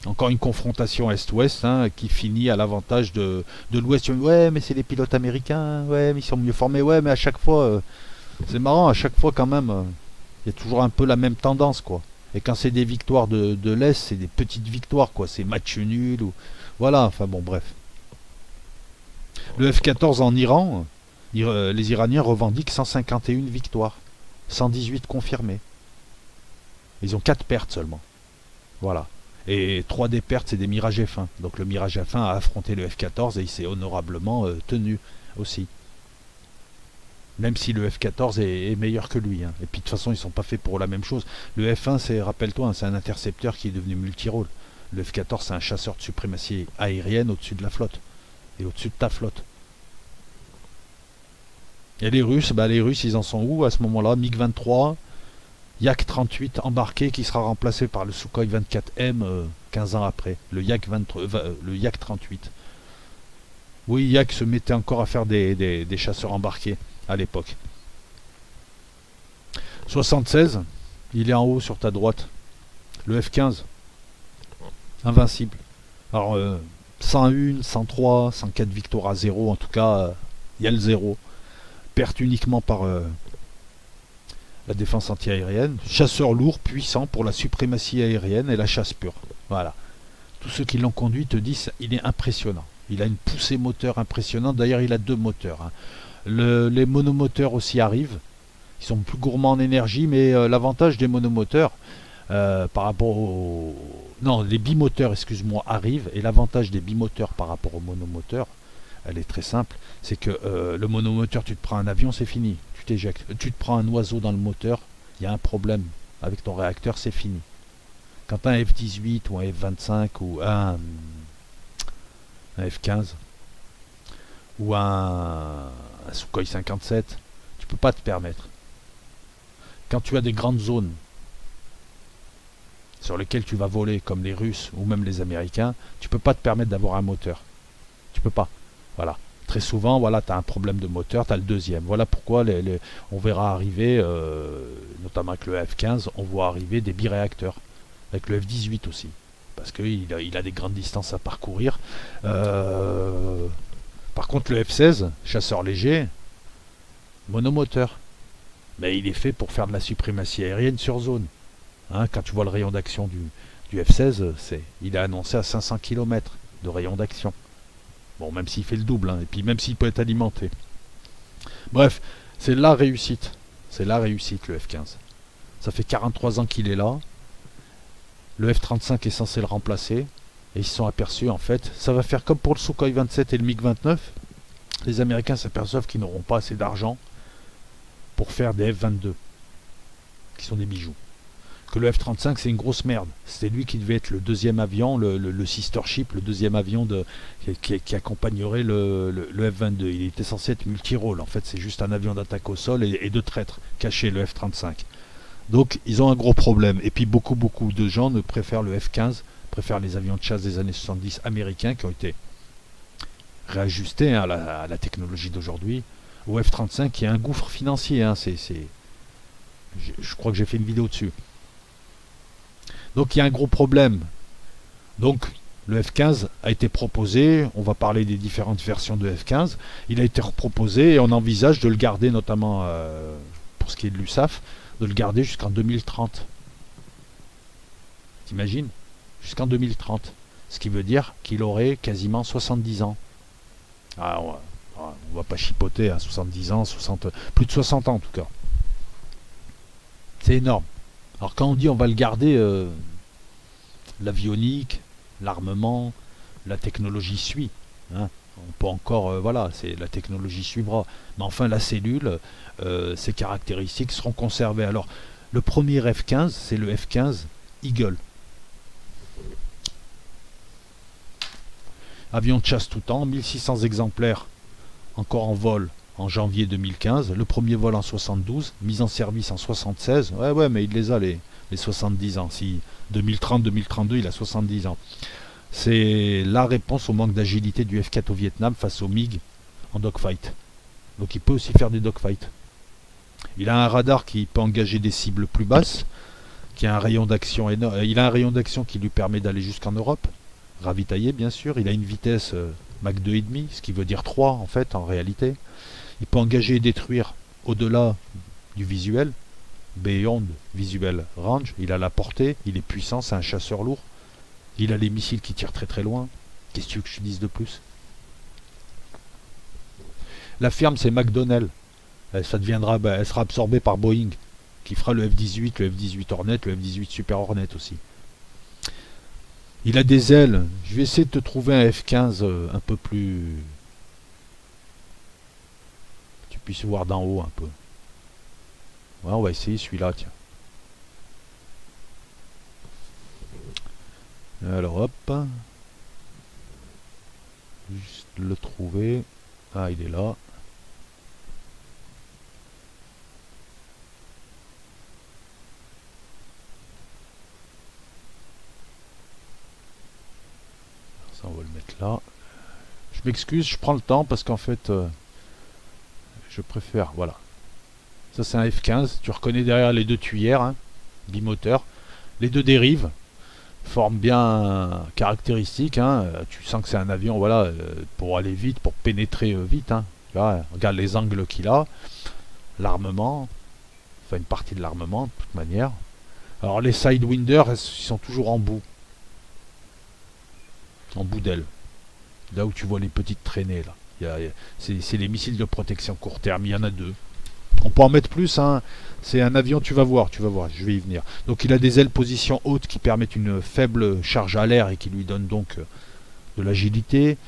Encore une confrontation Est-Ouest, hein, qui finit à l'avantage de l'Ouest. Ouais, mais c'est les pilotes américains, ouais, mais ils sont mieux formés, ouais, mais à chaque fois, c'est marrant, à chaque fois quand même, il y a toujours un peu la même tendance, quoi. Et quand c'est des victoires de l'Est, c'est des petites victoires, quoi. C'est match nul. Ou... Voilà, enfin bon, bref. Le F-14 en Iran, les Iraniens revendiquent 151 victoires. 118 confirmées. Ils ont 4 pertes seulement. Voilà. Et 3 des pertes, c'est des Mirage F1. Donc le Mirage F1 a affronté le F-14 et il s'est honorablement tenu aussi. Même si le F-14 est meilleur que lui. Hein. Et puis de toute façon, ils sont pas faits pour la même chose. Le F-1, c'est, rappelle-toi, hein, c'est un intercepteur qui est devenu multirôle. Le F-14, c'est un chasseur de suprématie aérienne au-dessus de la flotte. Et au-dessus de ta flotte. Et les Russes, ils en sont où à ce moment-là? MiG-23, Yak-38 embarqué qui sera remplacé par le Sukhoi 24M 15 ans après. Le Yak-38. Oui, Yak se mettait encore à faire des chasseurs embarqués à l'époque. 76, il est en haut sur ta droite. Le F-15, invincible. Alors, 101, 103, 104 victoires à 0, en tout cas, il y a le 0. Perte uniquement par la défense antiaérienne. Chasseur lourd, puissant pour la suprématie aérienne et la chasse pure. Voilà. Tous ceux qui l'ont conduit te disent il est impressionnant. Il a une poussée moteur impressionnante. D'ailleurs, il a 2 moteurs. Hein. Les monomoteurs aussi arrivent. Ils sont plus gourmands en énergie, mais l'avantage des monomoteurs par rapport aux... Non, les bimoteurs, excuse-moi, arrivent. Et l'avantage des bimoteurs par rapport aux monomoteurs, elle est très simple, c'est que le monomoteur, tu te prends un avion, c'est fini. Tu t'éjectes. Tu te prends un oiseau dans le moteur, il y a un problème avec ton réacteur, c'est fini. Quand un F-18 ou un F-25 ou un F-15 ou un Sukhoi 57, tu peux pas te permettre. Quand tu as des grandes zones sur lesquelles tu vas voler, comme les Russes ou même les Américains, tu peux pas te permettre d'avoir un moteur. Tu peux pas. Voilà. Très souvent, voilà, tu as un problème de moteur, tu as le deuxième. Voilà pourquoi on verra arriver, notamment avec le F-15, on voit arriver des biréacteurs. Avec le F-18 aussi. Parce qu'il a des grandes distances à parcourir. Par contre, le F-16, chasseur léger, monomoteur. Mais il est fait pour faire de la suprématie aérienne sur zone. Hein, quand tu vois le rayon d'action du F-16, il est annoncé à 500 km de rayon d'action. Bon, même s'il fait le double, hein, et puis même s'il peut être alimenté. Bref, c'est la réussite. C'est la réussite, le F-15. Ça fait 43 ans qu'il est là. Le F-35 est censé le remplacer. Et ils se sont aperçus, en fait, ça va faire comme pour le Sukhoi 27 et le MiG-29. Les Américains s'aperçoivent qu'ils n'auront pas assez d'argent pour faire des F-22, qui sont des bijoux. Que le F-35, c'est une grosse merde. C'était lui qui devait être le deuxième avion, le sister ship, le deuxième avion qui accompagnerait le F-22. Il était censé être multirôle. En fait, c'est juste un avion d'attaque au sol et de traître caché, le F-35. Donc, ils ont un gros problème. Et puis, beaucoup de gens ne préfèrent le F-15, préfèrent les avions de chasse des années 70 américains qui ont été réajustés à la technologie d'aujourd'hui, au F-35 qui est un gouffre financier. Hein, je crois que j'ai fait une vidéo dessus. Donc il y a un gros problème. Donc le F-15 a été proposé, on va parler des différentes versions de F-15, il a été reproposé et on envisage de le garder notamment pour ce qui est de l'USAF, de le garder jusqu'en 2030. T'imagines? Jusqu'en 2030. Ce qui veut dire qu'il aurait quasiment 70 ans. Ah, on va pas chipoter à 70 ans, plus de 60 ans en tout cas. C'est énorme. Alors quand on dit on va le garder, l'avionique, l'armement, la technologie suit. Hein. On peut encore, voilà, la technologie suivra. Mais enfin la cellule, ses caractéristiques seront conservées. Alors le premier F-15, c'est le F-15 Eagle. Avion de chasse tout temps, 1600 exemplaires encore en vol en janvier 2015, le premier vol en 72, mise en service en 76, ouais, mais il les a les 70 ans, si 2030-2032 il a 70 ans. C'est la réponse au manque d'agilité du F-4 au Vietnam face au MiG en dogfight. Donc il peut aussi faire des dogfights. Il a un radar qui peut engager des cibles plus basses, qui a un rayon d'action énorme. Il a un rayon d'action qui lui permet d'aller jusqu'en Europe, ravitaillé bien sûr. Il a une vitesse Mach 2,5, ce qui veut dire 3 en fait en réalité. Il peut engager et détruire au-delà du visuel, beyond visual range. Il a la portée, il est puissant, c'est un chasseur lourd. Il a les missiles qui tirent très très loin. Qu'est-ce que tu veux que je te dise de plus? La firme c'est McDonnell. Ça deviendra, elle sera absorbée par Boeing, qui fera le F-18, le F-18 Hornet, le F-18 Super Hornet aussi. Il a des ailes. Je vais essayer de te trouver un F-15 un peu plus puisses voir d'en haut un peu. Ouais, on va essayer celui-là, tiens. Alors hop. Juste le trouver. Ah, il est là. Ça, on va le mettre là. Je m'excuse, je prends le temps parce qu'en fait, je préfère. Voilà. Ça, c'est un F15. Tu reconnais derrière les deux tuyères, hein, bimoteur. Les deux dérives forment bien caractéristique. Hein. Tu sens que c'est un avion, voilà, pour aller vite, pour pénétrer vite. Hein. Là, regarde les angles qu'il a. L'armement. Enfin, une partie de l'armement, de toute manière. Alors, les Sidewinder, ils sont toujours en bout. En bout d'aile. Là où tu vois les petites traînées, là. C'est les missiles de protection court terme. Il y en a deux. On peut en mettre plus, hein. C'est un avion, tu vas voir, je vais y venir. Donc il a des ailes position haute qui permettent une faible charge à l'air et qui lui donnent donc de l'agilité.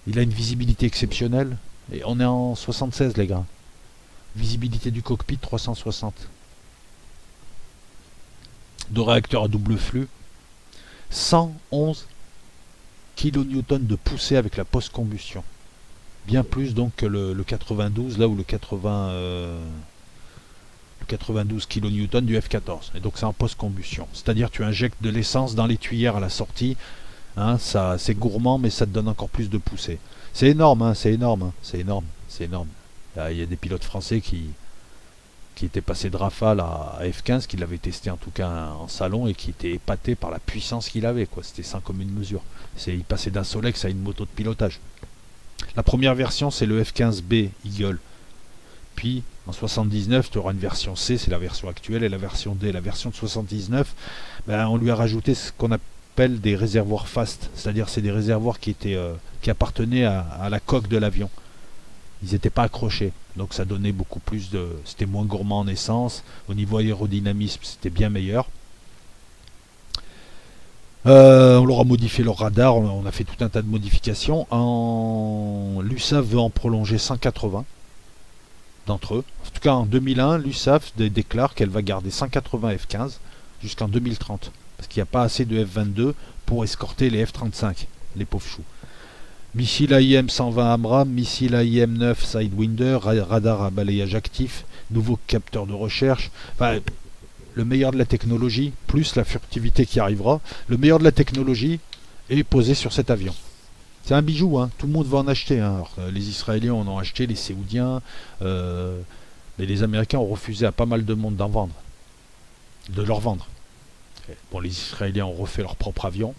Il a une visibilité exceptionnelle. Et on est en 76 les gars. Visibilité du cockpit 360. De réacteur à double flux. 111 kN de poussée avec la post-combustion. Bien plus donc que le 92, là où le 92 kN du F-14. Et donc c'est en post-combustion. C'est-à-dire tu injectes de l'essence dans les tuyères à la sortie. Hein, ça, c'est gourmand, mais ça te donne encore plus de poussée. C'est énorme, hein, c'est énorme, hein, c'est énorme, c'est énorme. Il y a des pilotes français qui étaient passés de Rafale à F-15, qui l'avaient testé en tout cas en salon et qui étaient épatés par la puissance qu'il avait. C'était sans commune mesure. Il passait d'un Solex à une moto de pilotage. La première version, c'est le F-15B Eagle. Puis, en 79, tu auras une version C, c'est la version actuelle, et la version D. La version de 79, ben, on lui a rajouté ce qu'on appelle des réservoirs fast. C'est-à-dire, c'est des réservoirs qui appartenaient à la coque de l'avion. Ils n'étaient pas accrochés. Donc, ça donnait beaucoup plus de... C'était moins gourmand en essence. Au niveau aérodynamisme, c'était bien meilleur. On leur a modifié leur radar, on a fait tout un tas de modifications. L'USAF veut en prolonger 180 d'entre eux. En tout cas, en 2001, l'USAF déclare qu'elle va garder 180 F-15 jusqu'en 2030. Parce qu'il n'y a pas assez de F-22 pour escorter les F-35, les pauvres choux. Missile AIM 120 Amram, missile AIM 9 Sidewinder, radar à balayage actif, nouveau capteur de recherche. Enfin, le meilleur de la technologie, plus la furtivité qui arrivera, le meilleur de la technologie est posé sur cet avion. C'est un bijou, hein. Tout le monde va en acheter. Hein. Alors, les Israéliens en ont acheté, les Séoudiens, mais les Américains ont refusé à pas mal de monde d'en vendre, de leur vendre. Bon, les Israéliens ont refait leur propre avion.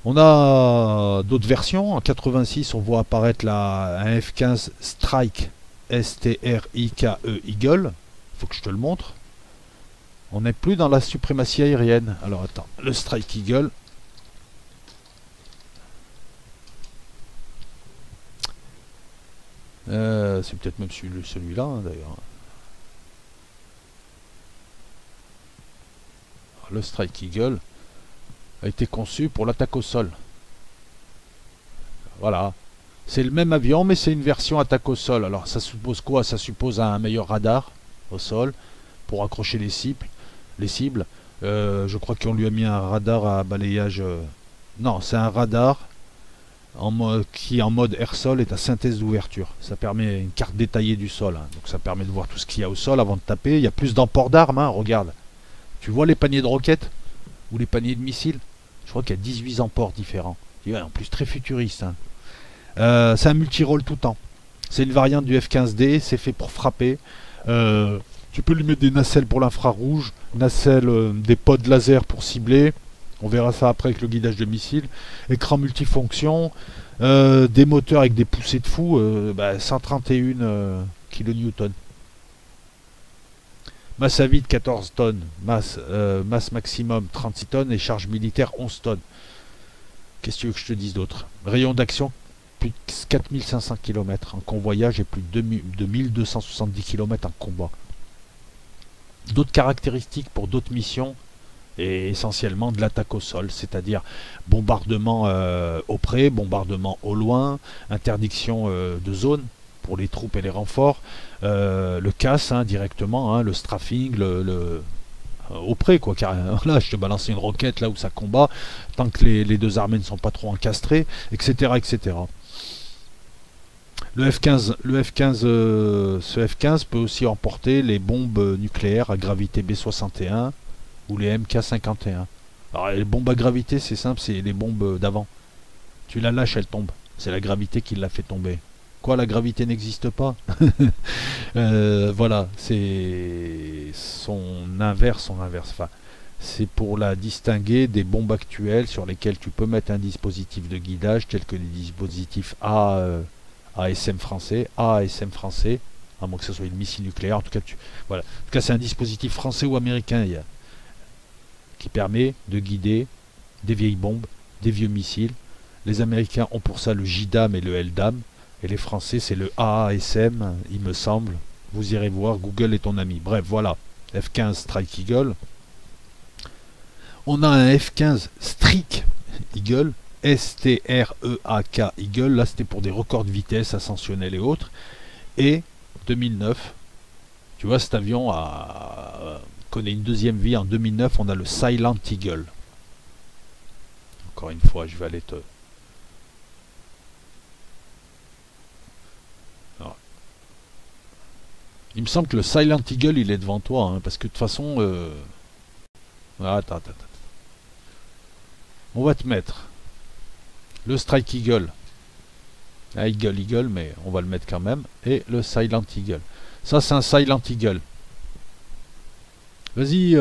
On a d'autres versions. En 86, on voit apparaître un F-15 Strike, S-T-R-I-K-E Eagle. Faut que je te le montre. On n'est plus dans la suprématie aérienne. Alors attends, le Strike Eagle. C'est peut-être même celui-là hein, d'ailleurs. Le Strike Eagle a été conçu pour l'attaque au sol. Voilà. C'est le même avion, mais c'est une version attaque au sol. Alors ça suppose quoi? Ça suppose un meilleur radar au sol pour accrocher les cibles. Je crois qu'on lui a mis un radar à balayage. Non, c'est un radar qui en mode air-sol est à synthèse d'ouverture. Ça permet une carte détaillée du sol. Hein. Donc ça permet de voir tout ce qu'il y a au sol avant de taper. Il y a plus d'emport d'armes. Hein, regarde. Tu vois les paniers de roquettes ou les paniers de missiles? Je crois qu'il y a 18 emports différents. Et ouais, en plus très futuriste. Hein. C'est un multi-rôle tout temps. C'est une variante du F-15D. C'est fait pour frapper. Tu peux lui mettre des nacelles pour l'infrarouge, des pods laser pour cibler. On verra ça après avec le guidage de missiles. Écran multifonction, des moteurs avec des poussées de fou, 131 kN. Masse à vide 14 tonnes, masse maximum 36 tonnes et charge militaire 11 tonnes. Qu'est-ce que tu veux que je te dise d'autre? Rayon d'action plus de 4500 km en convoyage et plus de 1270 km en combat. D'autres caractéristiques pour d'autres missions, et essentiellement de l'attaque au sol, c'est-à-dire bombardement au près, bombardement au loin, interdiction de zone pour les troupes et les renforts, le casse hein, directement, hein, le strafing, au près quoi, car là je te balance une roquette là où ça combat, tant que les deux armées ne sont pas trop encastrées, etc. etc. Le F-15, ce F-15 peut aussi emporter les bombes nucléaires à gravité B-61 ou les MK-51. Alors les bombes à gravité, c'est simple, c'est les bombes d'avant. Tu la lâches, elle tombe. C'est la gravité qui l'a fait tomber. Quoi, la gravité n'existe pas? Voilà, c'est son inverse, Enfin, c'est pour la distinguer des bombes actuelles sur lesquelles tu peux mettre un dispositif de guidage tel que les dispositifs ASM français, à moins que ce soit une missile nucléaire. En tout cas, voilà. En tout cas, c'est un dispositif français ou américain qui permet de guider des vieilles bombes, des vieux missiles. Les Américains ont pour ça le JDAM et le LDAM, et les Français c'est le AASM, il me semble. Vous irez voir, Google est ton ami. Bref, voilà, F-15 Strike Eagle. On a un F-15 Streak Eagle, S-T-R-E-A-K Eagle, là c'était pour des records de vitesse ascensionnels et autres. Et 2009, tu vois, cet avion connaît une deuxième vie. En 2009, on a le Silent Eagle. Encore une fois, je vais aller te... Alors, il me semble que le Silent Eagle, il est devant toi, hein, parce que de toute façon... Attends. On va te mettre le Strike Eagle. Eagle, mais on va le mettre quand même. Et le Silent Eagle. Ça, c'est un Silent Eagle. Vas-y.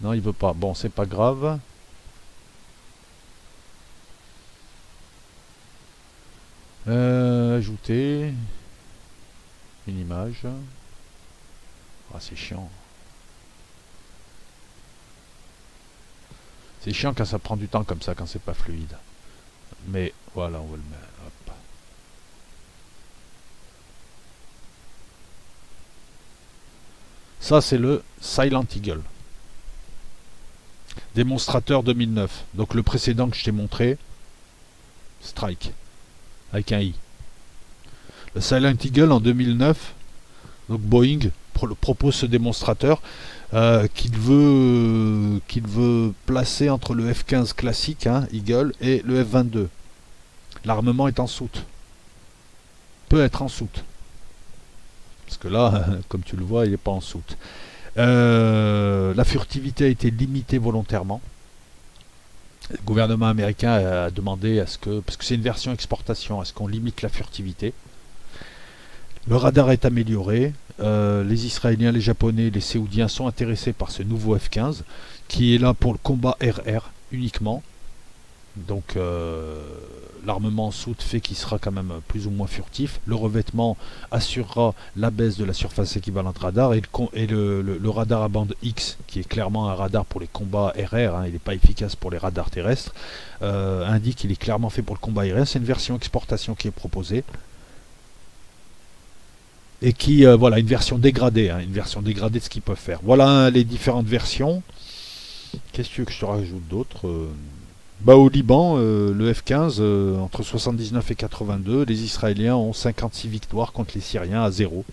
Non, il veut pas. Bon, c'est pas grave. Ajouter une image. Ah, c'est chiant. C'est chiant quand ça prend du temps comme ça, quand c'est pas fluide. Mais voilà, on va le mettre. Hop. Ça, c'est le Silent Eagle. Démonstrateur 2009. Donc le précédent que je t'ai montré, Strike, avec un I. Le Silent Eagle en 2009, donc Boeing propose ce démonstrateur qu'il veut placer entre le F-15 classique, hein, Eagle, et le F-22. L'armement est en soute. Peut être en soute. Parce que là, comme tu le vois, il n'est pas en soute. La furtivité a été limitée volontairement. Le gouvernement américain a demandé à ce que, parce que c'est une version exportation, à ce qu'on limite la furtivité. Le radar est amélioré. Les Israéliens, les Japonais, les Saoudiens sont intéressés par ce nouveau F-15 qui est là pour le combat RR uniquement. Donc l'armement en soute fait qu'il sera quand même plus ou moins furtif. Le revêtement assurera la baisse de la surface équivalente radar et le radar à bande X, qui est clairement un radar pour les combats RR, hein, il n'est pas efficace pour les radars terrestres, indique qu'il est clairement fait pour le combat aérien. C'est une version exportation qui est proposée. Et qui, voilà, une version dégradée, hein, une version dégradée de ce qu'ils peuvent faire. Voilà hein, les différentes versions. Qu'est-ce que tu veux que je te rajoute d'autre au Liban, le F-15, entre 79 et 82, les Israéliens ont 56 victoires contre les Syriens à 0.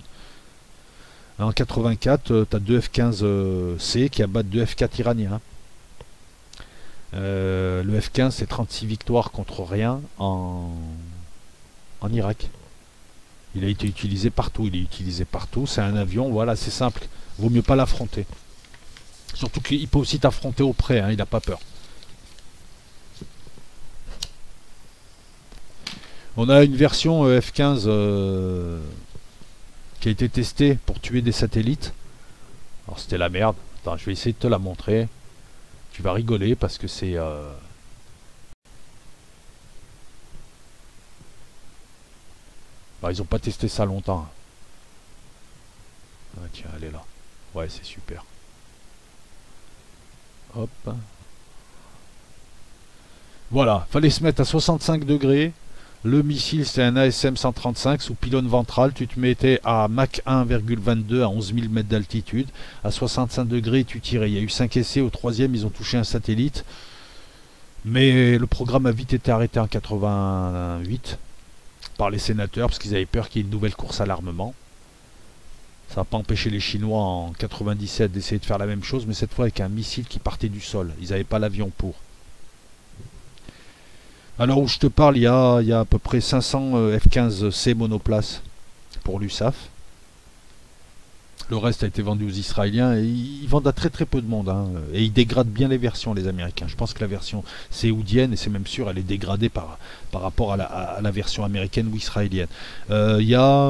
En 84, tu as 2 F-15C qui abattent 2 F-4 iraniens. Le F-15, c'est 36 victoires contre rien en Irak. Il a été utilisé partout, c'est un avion, voilà, c'est simple. Vaut mieux pas l'affronter. Surtout qu'il peut aussi t'affronter au près, hein, il n'a pas peur. On a une version F-15 qui a été testée pour tuer des satellites. Alors c'était la merde. Attends, je vais essayer de te la montrer. Tu vas rigoler parce que c'est... Bah, ils ont pas testé ça longtemps. Ah, tiens, elle est là. Ouais, c'est super. Hop. Voilà, fallait se mettre à 65 degrés. Le missile, c'est un ASM-135 sous pylône ventral. Tu te mettais à Mach 1,22 à 11 000 mètres d'altitude. À 65 degrés, tu tirais. Il y a eu 5 essais. Au troisième, ils ont touché un satellite. Mais le programme a vite été arrêté en 88 par les sénateurs parce qu'ils avaient peur qu'il y ait une nouvelle course à l'armement. Ça n'a pas empêché les Chinois en 97 d'essayer de faire la même chose, mais cette fois avec un missile qui partait du sol. Ils n'avaient pas l'avion pour. Alors où je te parle, il y a à peu près 500 F-15C monoplace pour l'USAF. Le reste a été vendu aux Israéliens et ils vendent à très très peu de monde. Hein. Et ils dégradent bien les versions, les Américains. Je pense que la version séoudienne, et c'est même sûr, elle est dégradée par rapport à la version américaine ou israélienne. Il y a,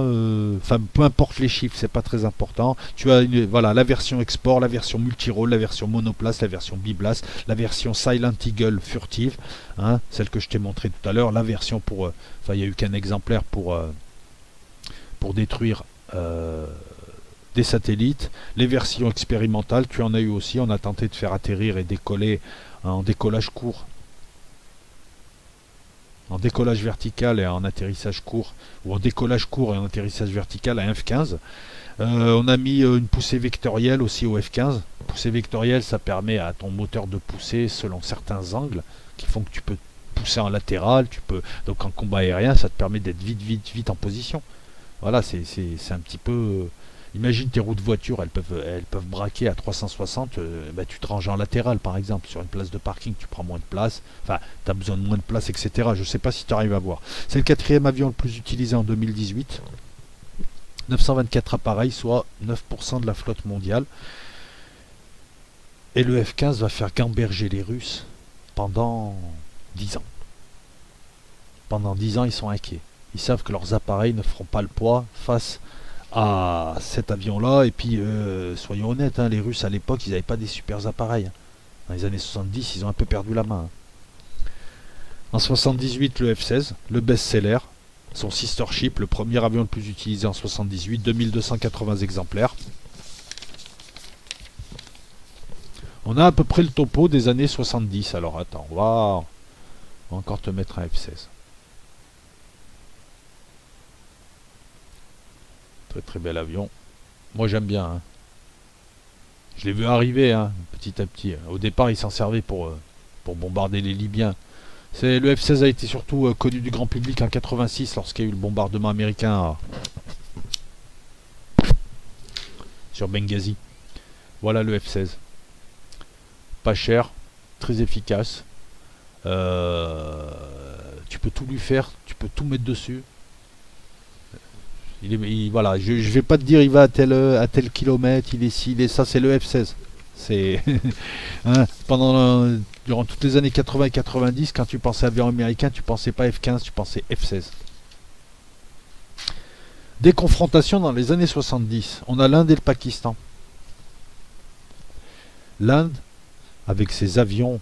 enfin, peu importe les chiffres, c'est pas très important. Tu as voilà, la version export, la version multirole, la version monoplace, la version biplace, la version Silent Eagle furtive, hein, celle que je t'ai montré tout à l'heure, la version pour, enfin, il n'y a eu qu'un exemplaire pour détruire. Des satellites, les versions expérimentales, tu en as eu aussi, on a tenté de faire atterrir et décoller en décollage court, en décollage vertical et en atterrissage court, ou en décollage court et en atterrissage vertical à F-15. On a mis une poussée vectorielle aussi au F-15. Poussée vectorielle, ça permet à ton moteur de pousser selon certains angles qui font que tu peux pousser en latéral, donc en combat aérien, ça te permet d'être vite en position. Voilà, c'est un petit peu... Imagine tes roues de voiture, elles peuvent braquer à 360, bah, tu te ranges en latéral par exemple, sur une place de parking, tu prends moins de place, enfin, tu as besoin de moins de place, etc. Je ne sais pas si tu arrives à voir. C'est le quatrième avion le plus utilisé en 2018. 924 appareils, soit 9% de la flotte mondiale. Et le F-15 va faire gamberger les Russes pendant 10 ans. Pendant 10 ans, ils sont inquiets. Ils savent que leurs appareils ne feront pas le poids face à cet avion-là. Et puis, soyons honnêtes, hein, les Russes à l'époque, ils n'avaient pas des super appareils. Dans les années 70, ils ont un peu perdu la main. En 78, le F-16, le best-seller, son sister ship, le premier avion le plus utilisé en 78, 2280 exemplaires. On a à peu près le topo des années 70. Alors attends, on va encore te mettre un F-16. Très très bel avion. Moi j'aime bien. Hein. Je l'ai vu arriver hein, petit à petit. Au départ il s'en servait pour bombarder les Libyens. Le F-16 a été surtout connu du grand public en 86 lorsqu'il y a eu le bombardement américain sur Benghazi. Voilà le F-16. Pas cher, très efficace. Tu peux tout lui faire, tu peux tout mettre dessus. Voilà, je vais pas te dire il va à tel kilomètre, il est ci, il est ça, c'est le F-16. C'est hein, durant toutes les années 80 et 90, quand tu pensais avion américain, tu pensais pas F-15, tu pensais F-16. Des confrontations dans les années 70. On a l'Inde et le Pakistan. L'Inde, avec ses avions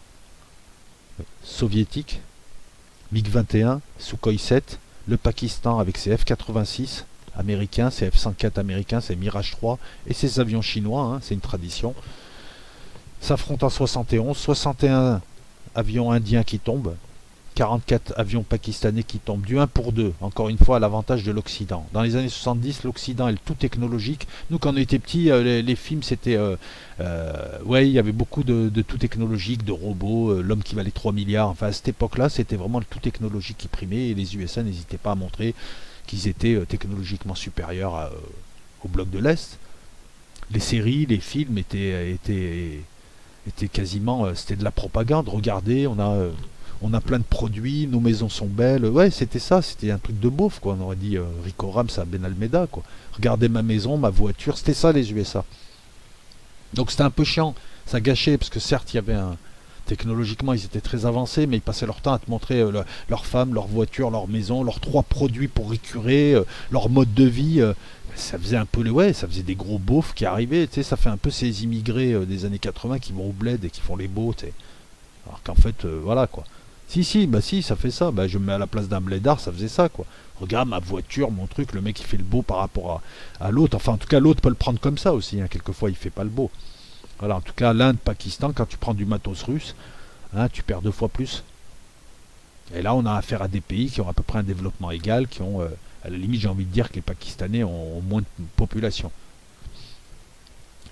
soviétiques, MiG-21, Sukhoi 7, le Pakistan avec ses F-86 américains, ses F-104 américains, ses Mirage 3 et ses avions chinois, hein, c'est une tradition, s'affrontent en 71, 61 avions indiens qui tombent, 44 avions pakistanais qui tombent, du 1 pour 2, encore une fois à l'avantage de l'Occident. Dans les années 70, l'Occident est le tout technologique. Nous, quand on était petits, les films, c'était... ouais, il y avait beaucoup de tout technologique, de robots, l'homme qui valait 3 milliards. Enfin, à cette époque-là, c'était vraiment le tout technologique qui primait et les USA n'hésitaient pas à montrer qu'ils étaient technologiquement supérieurs au bloc de l'Est. Les séries, les films étaient quasiment... c'était de la propagande. Regardez, on a plein de produits, nos maisons sont belles. Ouais, c'était ça, c'était un truc de beauf, quoi. On aurait dit Rico Rams à Ben Almeida, quoi. Regardez ma maison, ma voiture, c'était ça les USA. Donc c'était un peu chiant, ça gâchait, parce que certes, il y avait technologiquement, ils étaient très avancés, mais ils passaient leur temps à te montrer leurs femmes, leur voiture, leur maison, leurs 3 produits pour récurer, leur mode de vie. Ça faisait un peu ça faisait des gros beaufs qui arrivaient, tu sais, ça fait un peu ces immigrés des années 80 qui vont au bled et qui font les beaux, tu sais. Alors qu'en fait, voilà, quoi. Si, ça fait ça. Bah, je me mets à la place d'un blédard, ça faisait ça, quoi. Regarde ma voiture, mon truc, le mec il fait le beau par rapport à l'autre. Enfin, en tout cas, l'autre peut le prendre comme ça aussi. Hein. Quelquefois, il fait pas le beau. Voilà, en tout cas, l'Inde, Pakistan, quand tu prends du matos russe, hein, tu perds 2 fois plus. Et là, on a affaire à des pays qui ont à peu près un développement égal, qui ont, à la limite, j'ai envie de dire que les Pakistanais ont moins de population.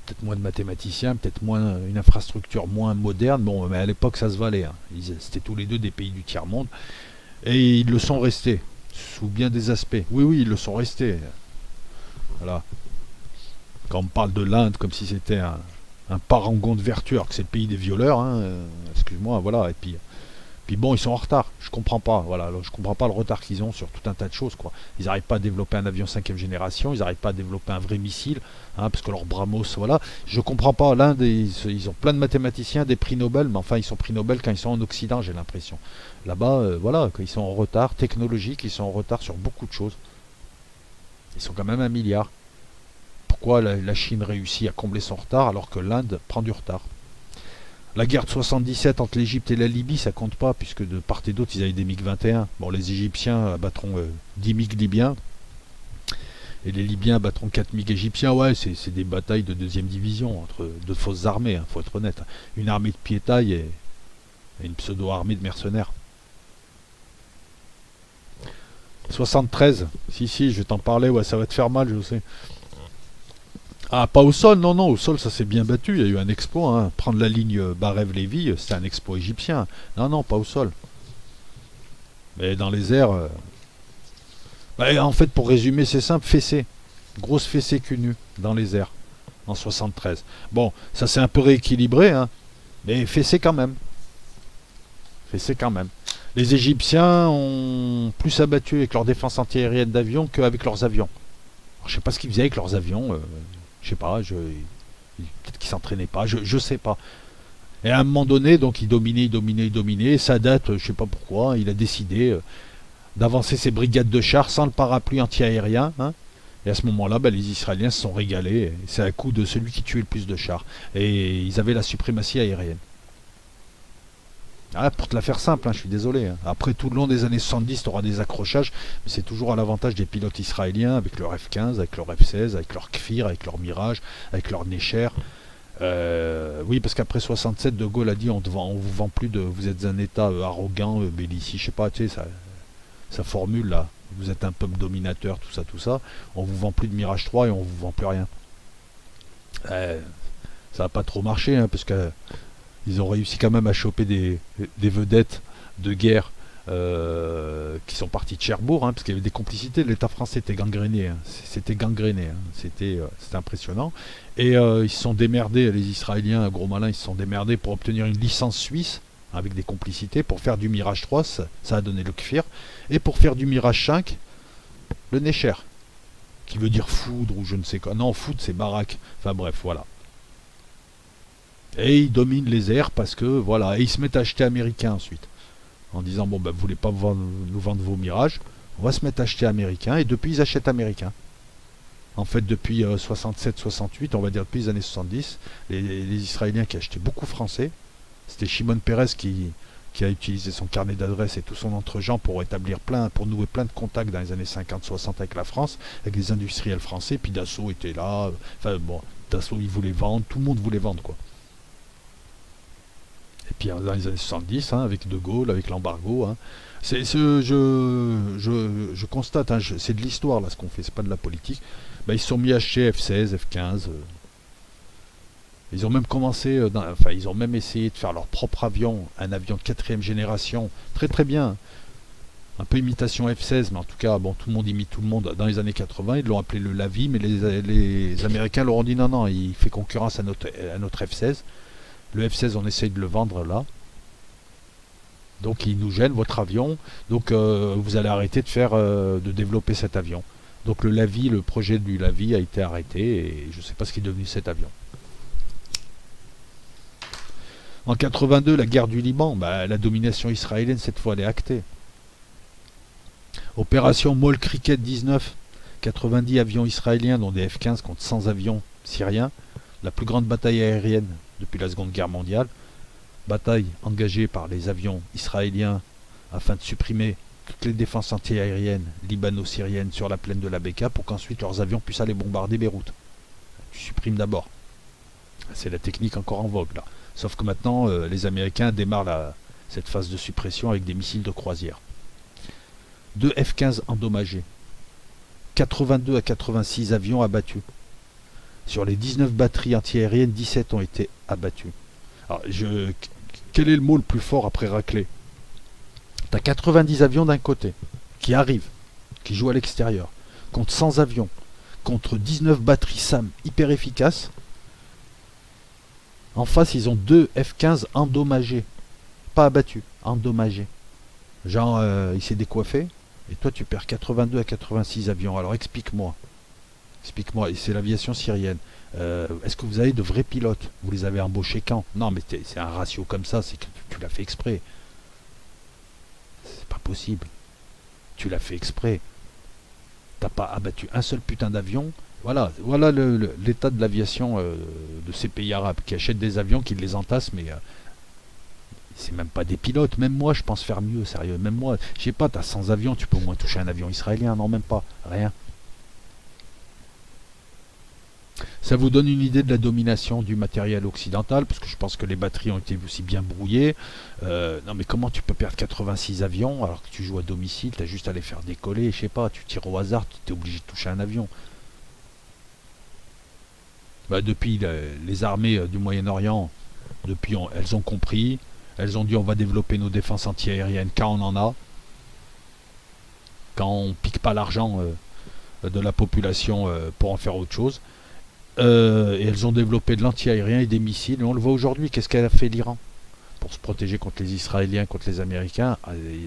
Peut-être moins de mathématiciens, peut-être moins une infrastructure moins moderne. Bon, mais à l'époque, ça se valait. Hein. C'était tous les deux des pays du tiers-monde. Et ils le sont restés, sous bien des aspects. Oui, oui, ils le sont restés. Voilà. Quand on parle de l'Inde comme si c'était un parangon de vertu, alors que c'est le pays des violeurs, hein, excuse-moi, voilà. Et puis bon, ils sont en retard. Je comprends pas. Voilà, alors, je comprends pas le retard qu'ils ont sur tout un tas de choses, quoi. Ils n'arrivent pas à développer un avion 5e génération, ils n'arrivent pas à développer un vrai missile, hein, parce que leur Brahmos, voilà. Je comprends pas. L'Inde, ils ont plein de mathématiciens, des prix Nobel, mais enfin, ils sont prix Nobel quand ils sont en Occident, j'ai l'impression. Là-bas, voilà, quand ils sont en retard technologique, ils sont en retard sur beaucoup de choses. Ils sont quand même 1 milliard. Pourquoi la Chine réussit à combler son retard alors que l'Inde prend du retard? La guerre de 77 entre l'Égypte et la Libye, ça compte pas, puisque de part et d'autre, ils avaient des MiG-21. Bon, les Égyptiens abattront 10 MiG libyens, et les Libyens abattront 4 MiG égyptiens. Ouais, c'est des batailles de 2e division, entre deux fausses armées, hein, faut être honnête. Une armée de pied-taille et une pseudo-armée de mercenaires. 73, si, je vais t'en parler, ouais, ça va te faire mal, je sais. Ah, pas au sol, non, au sol ça s'est bien battu, il y a eu un exploit, hein. Prendre la ligne Barev-Lévy, c'était un exploit égyptien. Non, pas au sol. Mais dans les airs... Bah, en fait, pour résumer, c'est simple, fessée. Grosse fessée cul nu, dans les airs, en 73. Bon, ça s'est un peu rééquilibré, hein, mais fessée quand même. Fessée quand même. Les Égyptiens ont plus abattu avec leur défense antiaérienne d'avion qu'avec leurs avions. Alors, je sais pas ce qu'ils faisaient avec leurs avions, je sais pas, peut-être qu'ils s'entraînaient pas, je sais pas. Et à un moment donné, donc il dominait, ça date, je sais pas pourquoi, il a décidé d'avancer ses brigades de chars sans le parapluie anti-aérien, hein. Et à ce moment-là, bah, les Israéliens se sont régalés, c'est à coup de celui qui tuait le plus de chars. Et ils avaient la suprématie aérienne. Ah, pour te la faire simple, hein, je suis désolé. Hein. Après, tout le long des années 70, tu auras des accrochages, mais c'est toujours à l'avantage des pilotes israéliens, avec leur F-15, avec leur F-16, avec leur Kfir, avec leur Mirage, avec leur Necher. Oui, parce qu'après 67, De Gaulle a dit on vous vend plus de... Vous êtes un État arrogant, bellici, je sais pas, tu sais, sa formule là. Vous êtes un peuple dominateur, tout ça. On vous vend plus de Mirage 3 et on vous vend plus rien. Ça n'a pas trop marché, hein, parce que... Ils ont réussi quand même à choper des vedettes de guerre qui sont partis de Cherbourg, hein, parce qu'il y avait des complicités. L'État français était gangréné. Hein. C'était gangréné. Hein. C'était impressionnant. Et ils se sont démerdés, les Israéliens, gros malins, ils se sont démerdés pour obtenir une licence suisse avec des complicités pour faire du Mirage 3, ça a donné le Kfir. Et pour faire du Mirage 5, le Necher, qui veut dire foudre ou je ne sais quoi. Non, foudre, c'est baraque. Enfin bref, voilà. Et ils dominent les airs parce que voilà, et ils se mettent à acheter américain ensuite. En disant bon ben vous voulez pas nous vendre vos mirages, on va se mettre à acheter américain et depuis ils achètent américain. En fait depuis 67-68, on va dire depuis les années 70, les Israéliens qui achetaient beaucoup français, c'était Shimon Peres qui a utilisé son carnet d'adresses et tout son entre-gens pour nouer plein de contacts dans les années 50-60 avec la France, avec les industriels français, puis Dassault était là, enfin bon, Dassault ils voulaient vendre, tout le monde voulait vendre quoi. Et puis dans les années 70, hein, avec De Gaulle, avec l'embargo, hein, je constate, hein, c'est de l'histoire là ce qu'on fait, c'est pas de la politique. Ben, ils se sont mis à acheter F-16, F-15. Ils ont même commencé, ils ont même essayé de faire leur propre avion, un avion de 4e génération, très très bien. Un peu imitation F-16, mais en tout cas, bon, tout le monde imite tout le monde. Dans les années 80, ils l'ont appelé le Lavi, mais les Américains leur ont dit non, il fait concurrence à notre F-16. Le F-16, on essaye de le vendre là. Donc il nous gêne votre avion. Donc vous allez arrêter de développer cet avion. Donc le Lavi, le projet du Lavi a été arrêté et je ne sais pas ce qui est devenu cet avion. En 82, la guerre du Liban, bah, la domination israélienne cette fois elle est actée. Opération Mole Cricket 19, 90 avions israéliens dont des F-15 contre 100 avions syriens. La plus grande bataille aérienne depuis la Seconde Guerre mondiale. Bataille engagée par les avions israéliens afin de supprimer toutes les défenses antiaériennes libano-syriennes sur la plaine de la Beka pour qu'ensuite leurs avions puissent aller bombarder Beyrouth. Tu supprimes d'abord. C'est la technique encore en vogue là. Sauf que maintenant les Américains démarrent cette phase de suppression avec des missiles de croisière. 2 F-15 endommagés. 82 à 86 avions abattus. Sur les 19 batteries antiaériennes, 17 ont été abattues. Alors, quel est le mot le plus fort après racler? Tu as 90 avions d'un côté, qui arrivent, qui jouent à l'extérieur, contre 100 avions, contre 19 batteries SAM hyper efficaces. En face, ils ont 2 F-15 endommagés. Pas abattus, endommagés. Genre, il s'est décoiffé, et toi tu perds 82 à 86 avions. Alors explique-moi. Explique-moi, et c'est l'aviation syrienne. Est-ce que vous avez de vrais pilotes? Vous les avez embauchés quand? Non, mais c'est un ratio comme ça, c'est que tu l'as fait exprès. C'est pas possible. Tu l'as fait exprès. T'as pas abattu un seul putain d'avion. Voilà l'état de l'aviation de ces pays arabes qui achètent des avions, qui les entassent, mais c'est même pas des pilotes. Même moi, je pense faire mieux, sérieux. Même moi, je sais pas, t'as 100 avions, tu peux au moins toucher un avion israélien. Non, même pas. Rien. Ça vous donne une idée de la domination du matériel occidental, parce que je pense que les batteries ont été aussi bien brouillées. Non mais comment tu peux perdre 86 avions alors que tu joues à domicile, tu as juste à les faire décoller, je sais pas, tu tires au hasard, tu es obligé de toucher un avion. Bah, depuis les armées du Moyen-Orient, elles ont compris, elles ont dit on va développer nos défenses antiaériennes quand on en a, quand on pique pas l'argent de la population pour en faire autre chose. Et elles ont développé de l'anti-aérien et des missiles. Et on le voit aujourd'hui, qu'est-ce qu'elle a fait l'Iran pour se protéger contre les Israéliens, contre les Américains?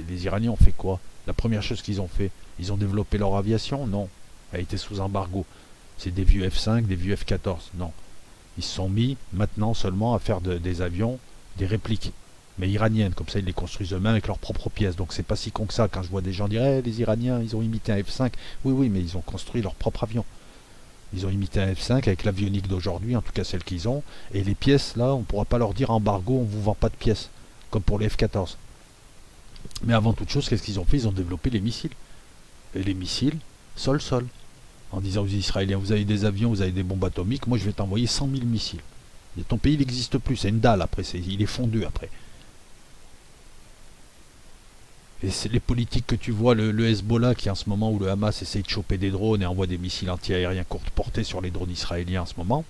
Les Iraniens ont fait quoi? La première chose qu'ils ont fait, ils ont développé leur aviation? Non, elle était sous embargo. C'est des vieux F-5, des vieux F-14. Non, ils se sont mis maintenant seulement à faire des avions, des répliques, mais iraniennes. Comme ça, ils les construisent eux-mêmes avec leurs propres pièces. Donc c'est pas si con que ça. Quand je vois des gens dire les Iraniens, ils ont imité un F-5. Oui, mais ils ont construit leur propre avion. Ils ont imité un F-5 avec l'avionique d'aujourd'hui, en tout cas celle qu'ils ont. Et les pièces, là, on ne pourra pas leur dire embargo, on ne vous vend pas de pièces, comme pour les F-14. Mais avant toute chose, qu'est-ce qu'ils ont fait? Ils ont développé les missiles. Et les missiles, sol-sol. En disant aux Israéliens, vous avez des avions, vous avez des bombes atomiques, moi je vais t'envoyer 100 000 missiles. Et ton pays, il n'existe plus, c'est une dalle après, il est fondu après. Et c'est les politiques que tu vois, le Hezbollah qui en ce moment, où le Hamas essaye de choper des drones et envoie des missiles anti-aériens courte portée sur les drones israéliens en ce moment,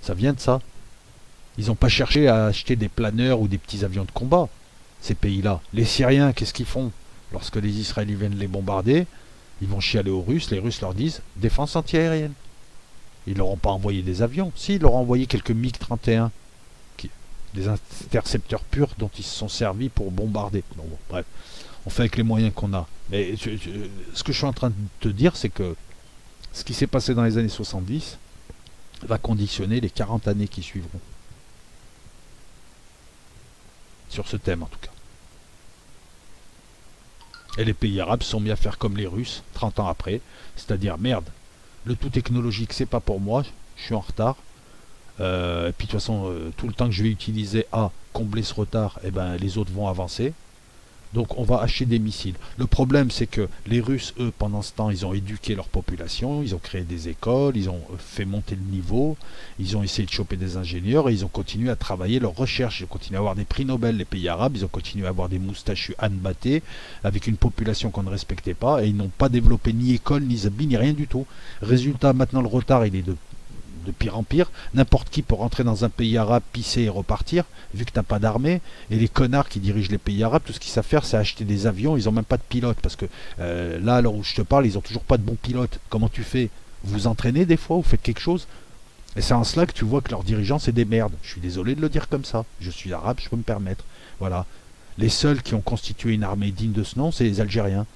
ça vient de ça. Ils n'ont pas cherché à acheter des planeurs ou des petits avions de combat, ces pays-là. Les Syriens, qu'est-ce qu'ils font? Lorsque les Israéliens viennent les bombarder, ils vont chialer aux Russes, les Russes leur disent « défense anti-aérienne ». Ils leur ont pas envoyé des avions. Si, ils leur ont envoyé quelques MiG-31, des intercepteurs purs dont ils se sont servis pour bombarder. Donc, bon, bref, on fait avec les moyens qu'on a. Mais ce que je suis en train de te dire, c'est que ce qui s'est passé dans les années 70 va conditionner les 40 années qui suivront. Sur ce thème, en tout cas. Et les pays arabes sont mis à faire comme les Russes, 30 ans après, c'est-à-dire, merde, le tout technologique, c'est pas pour moi, je suis en retard. Et puis de toute façon, tout le temps que je vais utiliser à combler ce retard, eh ben, les autres vont avancer. Donc on va acheter des missiles. Le problème, c'est que les Russes, eux, pendant ce temps, ils ont éduqué leur population, ils ont créé des écoles, ils ont fait monter le niveau, ils ont essayé de choper des ingénieurs et ils ont continué à travailler leur recherche. Ils ont continué à avoir des prix Nobel, les pays arabes, ils ont continué à avoir des moustachus Anne Batté, avec une population qu'on ne respectait pas, et ils n'ont pas développé ni école, ni zabi, ni rien du tout. Résultat, maintenant le retard, il est de pire en pire. N'importe qui peut rentrer dans un pays arabe, pisser et repartir, vu que t'as pas d'armée. Et les connards qui dirigent les pays arabes, tout ce qu'ils savent faire, c'est acheter des avions. Ils ont même pas de pilote, parce que là, à l'heure où je te parle, ils ont toujours pas de bons pilotes. Comment tu fais? Vous entraînez des fois, vous faites quelque chose? Et c'est en cela que tu vois que leurs dirigeants, c'est des merdes. Je suis désolé de le dire comme ça. Je suis arabe, je peux me permettre. Voilà. Les seuls qui ont constitué une armée digne de ce nom, c'est les Algériens.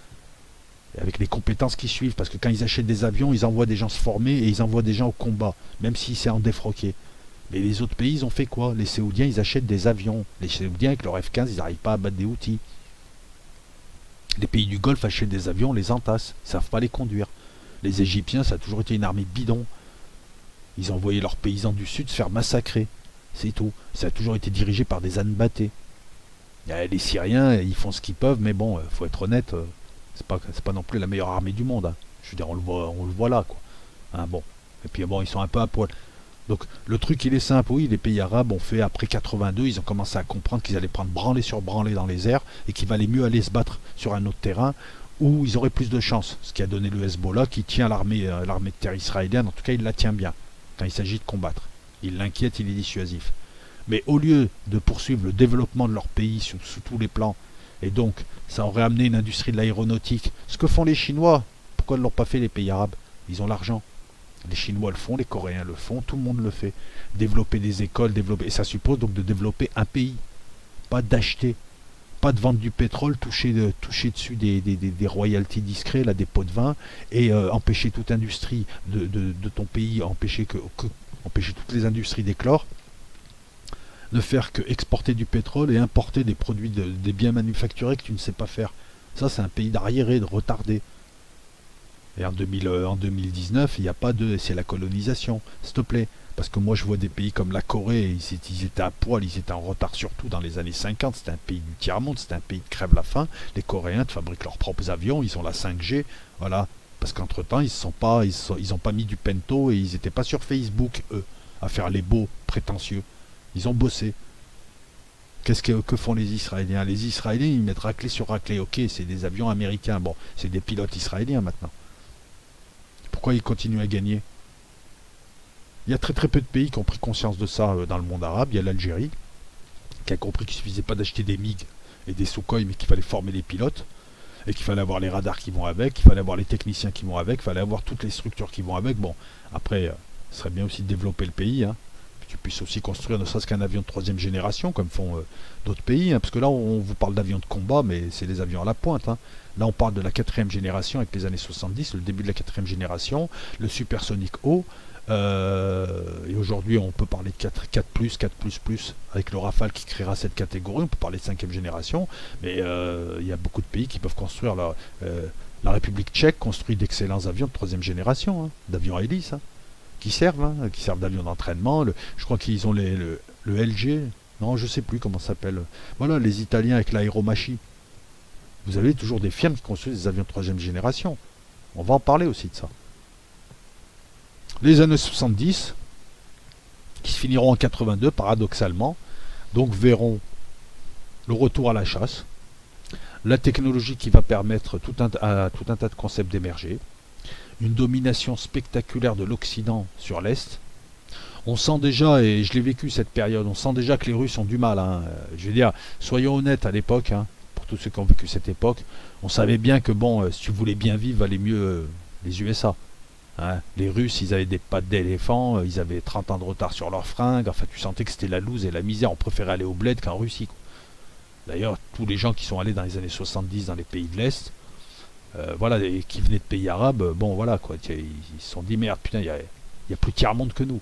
Avec les compétences qui suivent, parce que quand ils achètent des avions, ils envoient des gens se former et ils envoient des gens au combat, même si c'est en défroqué. Mais les autres pays, ils ont fait quoi? Les Saoudiens, ils achètent des avions. Les Saoudiens, avec leur F-15, ils n'arrivent pas à battre des outils. Les pays du Golfe achètent des avions, on les entasse, ils ne savent pas les conduire. Les Égyptiens, ça a toujours été une armée bidon. Ils ont envoyé leurs paysans du Sud se faire massacrer. C'est tout. Ça a toujours été dirigé par des ânes battés. Les Syriens, ils font ce qu'ils peuvent, mais bon, faut être honnête... c'est pas non plus la meilleure armée du monde. Hein. Je veux dire, on le voit là, quoi. Hein, bon. Et puis bon, ils sont un peu à poil. Donc le truc il est simple, oui, les pays arabes ont fait après 82, ils ont commencé à comprendre qu'ils allaient prendre branlée sur branlée dans les airs et qu'il valait mieux aller se battre sur un autre terrain où ils auraient plus de chance. Ce qui a donné le Hezbollah qui tient l'armée de terre israélienne, en tout cas il la tient bien quand il s'agit de combattre. Il l'inquiète, il est dissuasif. Mais au lieu de poursuivre le développement de leur pays sous tous les plans, et donc ça aurait amené une industrie de l'aéronautique, ce que font les Chinois, pourquoi ne l'ont pas fait les pays arabes? Ils ont l'argent. Les Chinois le font, les Coréens le font, tout le monde le fait. Développer des écoles, développer, et ça suppose donc de développer un pays, pas d'acheter, pas de vendre du pétrole, toucher dessus des royalties discrets, là, des pots de vin, et empêcher toute industrie de ton pays, empêcher toutes les industries d'éclore, ne faire que exporter du pétrole et importer des produits, des biens manufacturés que tu ne sais pas faire. Ça, c'est un pays d'arriéré, de retardé. Et en 2019, il n'y a pas de... C'est la colonisation, s'il te plaît. Parce que moi, je vois des pays comme la Corée, ils étaient à poil, ils étaient en retard surtout dans les années 50. C'était un pays du tiers-monde, c'était un pays de crève la faim. Les Coréens fabriquent leurs propres avions, ils ont la 5G, voilà. Parce qu'entre-temps, ils n'ont pas mis du pento et ils n'étaient pas sur Facebook, eux, à faire les beaux prétentieux. Ils ont bossé. Que font les Israéliens? Les Israéliens, ils mettent raclée sur raclée. Ok, c'est des avions américains. Bon, c'est des pilotes israéliens maintenant. Pourquoi ils continuent à gagner? Il y a très peu de pays qui ont pris conscience de ça dans le monde arabe. Il y a l'Algérie, qui a compris qu'il ne suffisait pas d'acheter des MiG et des Sukhoi, mais qu'il fallait former les pilotes, et qu'il fallait avoir les radars qui vont avec, qu'il fallait avoir les techniciens qui vont avec, qu'il fallait avoir toutes les structures qui vont avec. Bon, après, ce serait bien aussi de développer le pays, hein. Tu puisses aussi construire ne serait-ce qu'un avion de troisième génération, comme font d'autres pays, hein, parce que là, on vous parle d'avions de combat, mais c'est des avions à la pointe, hein. Là, on parle de la quatrième génération avec les années 70, le début de la quatrième génération, le supersonique haut, et aujourd'hui, on peut parler de 4+, 4++, avec le Rafale qui créera cette catégorie, on peut parler de cinquième génération, mais il y a beaucoup de pays qui peuvent construire la République tchèque construit d'excellents avions de troisième génération, hein, d'avions à hélice, hein, qui servent d'avions d'entraînement. Je crois qu'ils ont le LG, non, je sais plus comment ça s'appelle. Voilà, les Italiens avec l'aéromachie. Vous avez toujours des firmes qui construisent des avions de troisième génération. On va en parler aussi de ça. Les années 70, qui se finiront en 82, paradoxalement, donc verront le retour à la chasse, la technologie qui va permettre à tout un tas de concepts d'émerger, une domination spectaculaire de l'Occident sur l'Est. On sent déjà, et je l'ai vécu cette période, on sent déjà que les Russes ont du mal, hein. Je veux dire, soyons honnêtes à l'époque, hein, pour tous ceux qui ont vécu cette époque, on savait bien que bon, si tu voulais bien vivre, valait mieux les USA. Hein. Les Russes, ils avaient des pattes d'éléphant, ils avaient 30 ans de retard sur leurs fringues, enfin tu sentais que c'était la loose et la misère, on préférait aller au bled qu'en Russie, quoi. D'ailleurs, tous les gens qui sont allés dans les années 70 dans les pays de l'Est, voilà, et qui venaient de pays arabes, bon voilà, quoi, ils se sont dit merde, putain, il y a plus tiers-monde que nous.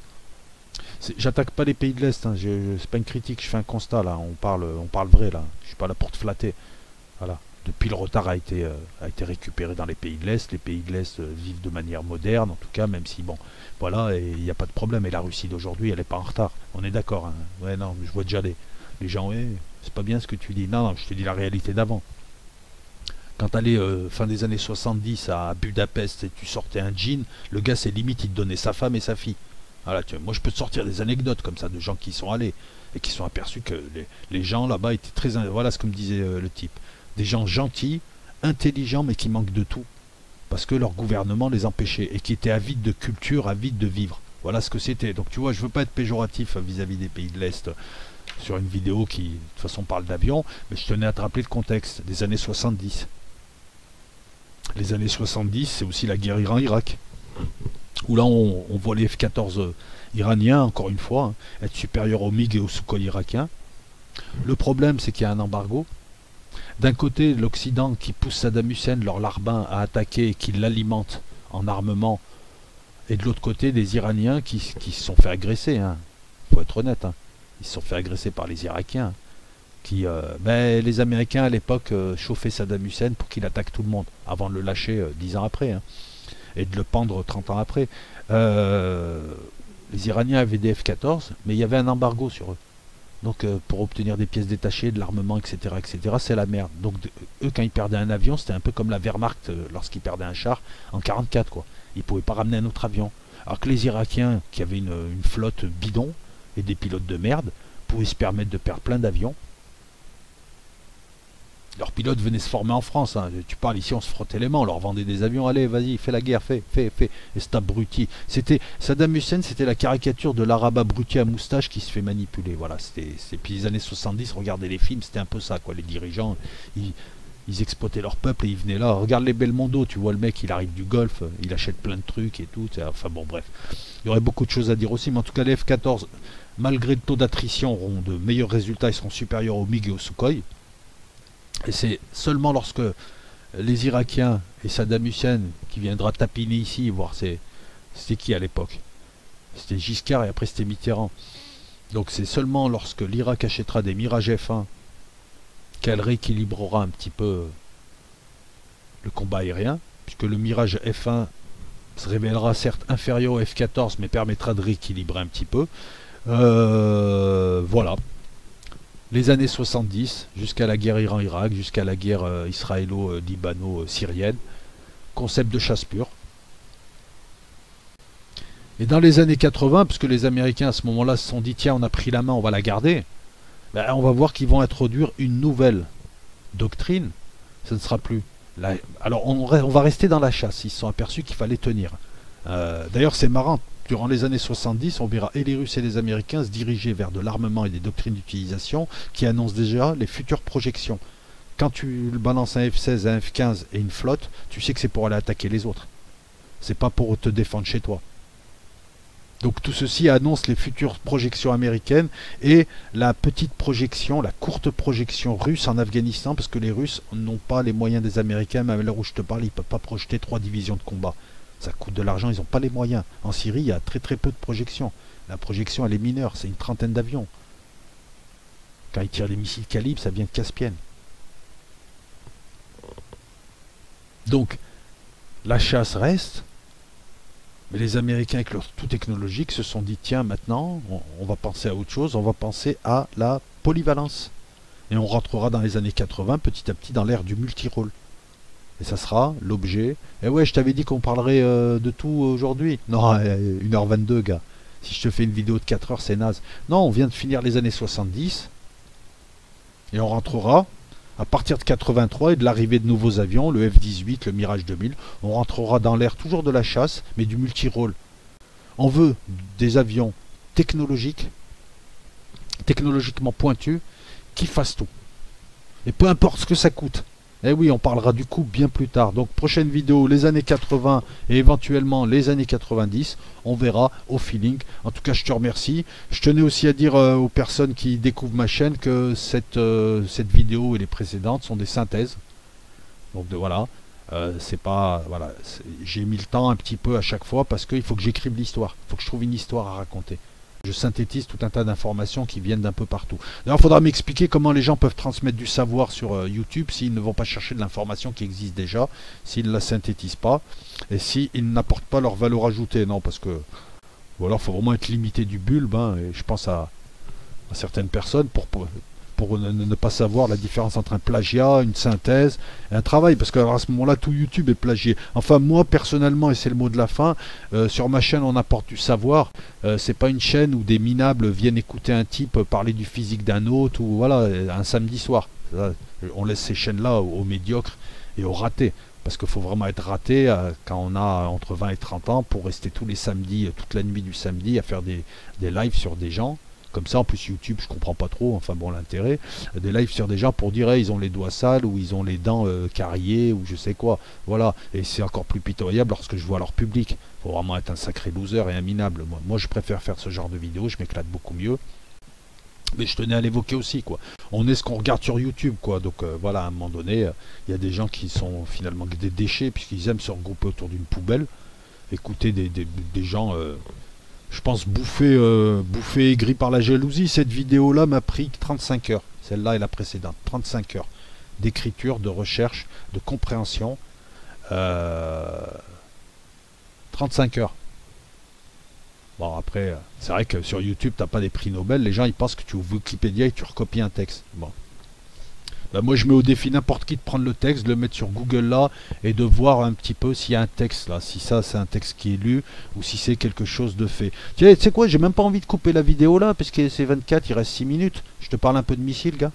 J'attaque pas les pays de l'Est, hein, c'est pas une critique, je fais un constat là, on parle vrai là, je suis pas là pour te flatter. Voilà. Depuis le retard a été récupéré dans les pays de l'Est, les pays de l'Est vivent de manière moderne, en tout cas, même si bon, voilà, et il n'y a pas de problème, et la Russie d'aujourd'hui, elle n'est pas en retard, on est d'accord, hein. Ouais, non, je vois déjà les gens, ouais, c'est pas bien ce que tu dis, non, je te dis la réalité d'avant. Quand t'allais fin des années 70 à Budapest et tu sortais un jean, le gars c'est limite il te donnait sa femme et sa fille. Voilà, moi je peux te sortir des anecdotes comme ça de gens qui y sont allés et qui sont aperçus que les gens là-bas étaient très... Voilà ce que me disait le type. Des gens gentils, intelligents mais qui manquent de tout. Parce que leur gouvernement les empêchait et qui étaient avides de culture, avides de vivre. Voilà ce que c'était. Donc tu vois, je veux pas être péjoratif vis-à-vis des pays de l'Est sur une vidéo qui de toute façon parle d'avion, mais je tenais à te rappeler le contexte des années 70. Les années 70, c'est aussi la guerre Iran-Irak. Où là, on voit les F-14 iraniens, encore une fois, hein, être supérieurs aux MiG et aux Sukhoi irakiens. Le problème, c'est qu'il y a un embargo. D'un côté, l'Occident qui pousse Saddam Hussein, leur larbin, à attaquer et qui l'alimente en armement. Et de l'autre côté, des Iraniens qui se sont fait agresser. Hein. Faut être honnête. Hein. Ils se sont fait agresser par les Irakiens. Les Américains à l'époque chauffaient Saddam Hussein pour qu'il attaque tout le monde, avant de le lâcher 10 ans après, hein, et de le pendre 30 ans après. Les Iraniens avaient des F-14, mais il y avait un embargo sur eux. Donc pour obtenir des pièces détachées, de l'armement, etc., c'est la merde. Donc eux, quand ils perdaient un avion, c'était un peu comme la Wehrmacht lorsqu'ils perdaient un char en 44, quoi. Ils ne pouvaient pas ramener un autre avion. Alors que les Irakiens, qui avaient une flotte bidon et des pilotes de merde, pouvaient se permettre de perdre plein d'avions. Leurs pilotes venaient se former en France. Hein. Tu parles ici, on se frottait les mains, on leur vendait des avions. Allez, vas-y, fais la guerre, fais. Et cet abruti. Saddam Hussein, c'était la caricature de l'arabe abruti à moustache qui se fait manipuler. Voilà, puis les années 70, regardez les films, c'était un peu ça, quoi. Les dirigeants, ils exploitaient leur peuple et ils venaient là. Regarde les Belmondo, tu vois le mec, il arrive du Golfe, il achète plein de trucs et tout. Enfin bon, bref. Il y aurait beaucoup de choses à dire aussi, mais en tout cas, les F-14, malgré le taux d'attrition, auront de meilleurs résultats, ils seront supérieurs aux MiG et aux Sukhoi. Et c'est seulement lorsque les Irakiens et Saddam Hussein, qui viendra tapiner ici, voir c'était qui à l'époque? C'était Giscard et après c'était Mitterrand. Donc c'est seulement lorsque l'Irak achètera des Mirage F1 qu'elle rééquilibrera un petit peu le combat aérien, puisque le Mirage F1 se révélera certes inférieur au F-14, mais permettra de rééquilibrer un petit peu. Voilà. Les années 70, jusqu'à la guerre Iran-Irak, jusqu'à la guerre israélo-libano-syrienne, concept de chasse pure. Et dans les années 80, puisque les Américains à ce moment-là se sont dit tiens, on a pris la main, on va la garder, ben, on va voir qu'ils vont introduire une nouvelle doctrine. Ce ne sera plus. Alors on va rester dans la chasse, ils se sont aperçus qu'il fallait tenir. D'ailleurs c'est marrant. Durant les années 70, on verra et les Russes et les Américains se diriger vers de l'armement et des doctrines d'utilisation qui annoncent déjà les futures projections. Quand tu balances un F-16, un F-15 et une flotte, tu sais que c'est pour aller attaquer les autres. C'est pas pour te défendre chez toi. Donc tout ceci annonce les futures projections américaines et la petite projection, la courte projection russe en Afghanistan, parce que les Russes n'ont pas les moyens des Américains, même à l'heure où je te parle, ils ne peuvent pas projeter 3 divisions de combat. Ça coûte de l'argent, ils n'ont pas les moyens. En Syrie, il y a très peu de projections. La projection, elle est mineure, c'est une trentaine d'avions. Quand ils tirent des missiles calibre, ça vient de Caspienne. Donc, la chasse reste, mais les Américains, avec leur tout technologique, se sont dit, tiens, maintenant, on va penser à autre chose, on va penser à la polyvalence. Et on rentrera dans les années 80, petit à petit, dans l'ère du multirôle. Et ça sera l'objet. Et ouais, je t'avais dit qu'on parlerait de tout aujourd'hui. Non, 1h22, gars. Si je te fais une vidéo de 4 heures, c'est naze. Non, on vient de finir les années 70. Et on rentrera, à partir de 83 et de l'arrivée de nouveaux avions, le F-18, le Mirage 2000, on rentrera dans l'ère toujours de la chasse, mais du multirôle. On veut des avions technologiques, technologiquement pointus, qui fassent tout. Et peu importe ce que ça coûte. Eh oui, on parlera du coup bien plus tard. Donc prochaine vidéo, les années 80 et éventuellement les années 90. On verra au feeling. En tout cas, je te remercie. Je tenais aussi à dire aux personnes qui découvrent ma chaîne que cette vidéo et les précédentes sont des synthèses. Donc voilà. C'est pas... Voilà. J'ai mis le temps un petit peu à chaque fois parce qu'il faut que j'écrive l'histoire. Il faut que je trouve une histoire à raconter. Je synthétise tout un tas d'informations qui viennent d'un peu partout. D'ailleurs, il faudra m'expliquer comment les gens peuvent transmettre du savoir sur YouTube s'ils ne vont pas chercher de l'information qui existe déjà, s'ils ne la synthétisent pas, et s'ils n'apportent pas leur valeur ajoutée. Non, parce que... Ou alors, il faut vraiment être limité du bulbe, hein, et je pense à certaines personnes pour ne pas savoir la différence entre un plagiat, une synthèse et un travail, parce qu'à ce moment-là, tout YouTube est plagié. Enfin, moi, personnellement, et c'est le mot de la fin, sur ma chaîne, on apporte du savoir. C'est pas une chaîne où des minables viennent écouter un type parler du physique d'un autre, ou voilà, un samedi soir. On laisse ces chaînes-là aux médiocres et aux ratés. Parce qu'il faut vraiment être raté quand on a entre 20 et 30 ans pour rester tous les samedis, toute la nuit du samedi, à faire des lives sur des gens. Comme ça, en plus YouTube, je comprends pas trop, enfin bon, l'intérêt. Des lives sur des gens pour dire, hey, ils ont les doigts sales, ou ils ont les dents cariées, ou je sais quoi. Voilà, et c'est encore plus pitoyable lorsque je vois leur public. Il faut vraiment être un sacré loser et un minable. Moi, je préfère faire ce genre de vidéos, je m'éclate beaucoup mieux. Mais je tenais à l'évoquer aussi, quoi. On est ce qu'on regarde sur YouTube, quoi. Donc voilà, à un moment donné, il y a des gens qui sont finalement des déchets, puisqu'ils aiment se regrouper autour d'une poubelle, écouter des gens... je pense bouffer aigri par la jalousie. Cette vidéo-là m'a pris 35 heures. Celle-là et la précédente. 35 heures d'écriture, de recherche, de compréhension. 35 heures. Bon, après, c'est vrai que sur YouTube, t'as pas des prix Nobel. Les gens, ils pensent que tu ouvres Wikipédia et tu recopies un texte. Bon. Bah, moi je mets au défi n'importe qui de prendre le texte, de le mettre sur Google là et de voir un petit peu s'il y a un texte là, si ça c'est un texte qui est lu ou si c'est quelque chose de fait. Tu sais quoi, j'ai même pas envie de couper la vidéo là parce que c'est 24, il reste 6 minutes. Je te parle un peu de missiles, gars.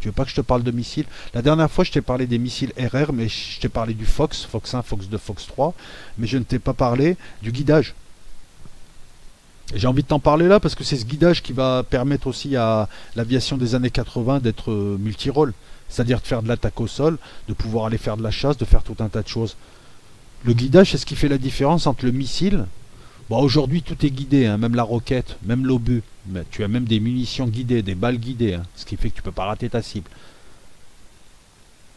Tu veux pas que je te parle de missiles? La dernière fois je t'ai parlé des missiles RR, mais je t'ai parlé du Fox, Fox 1, Fox 2, Fox 3, mais je ne t'ai pas parlé du guidage. Et j'ai envie de t'en parler là parce que c'est ce guidage qui va permettre aussi à l'aviation des années 80 d'être multirôle. C'est-à-dire de faire de l'attaque au sol, de pouvoir aller faire de la chasse, de faire tout un tas de choses. Le guidage, c'est ce qui fait la différence entre le missile. Bon, aujourd'hui, tout est guidé, hein, même la roquette, même l'obus. Mais tu as même des munitions guidées, des balles guidées, hein, ce qui fait que tu peux pas rater ta cible.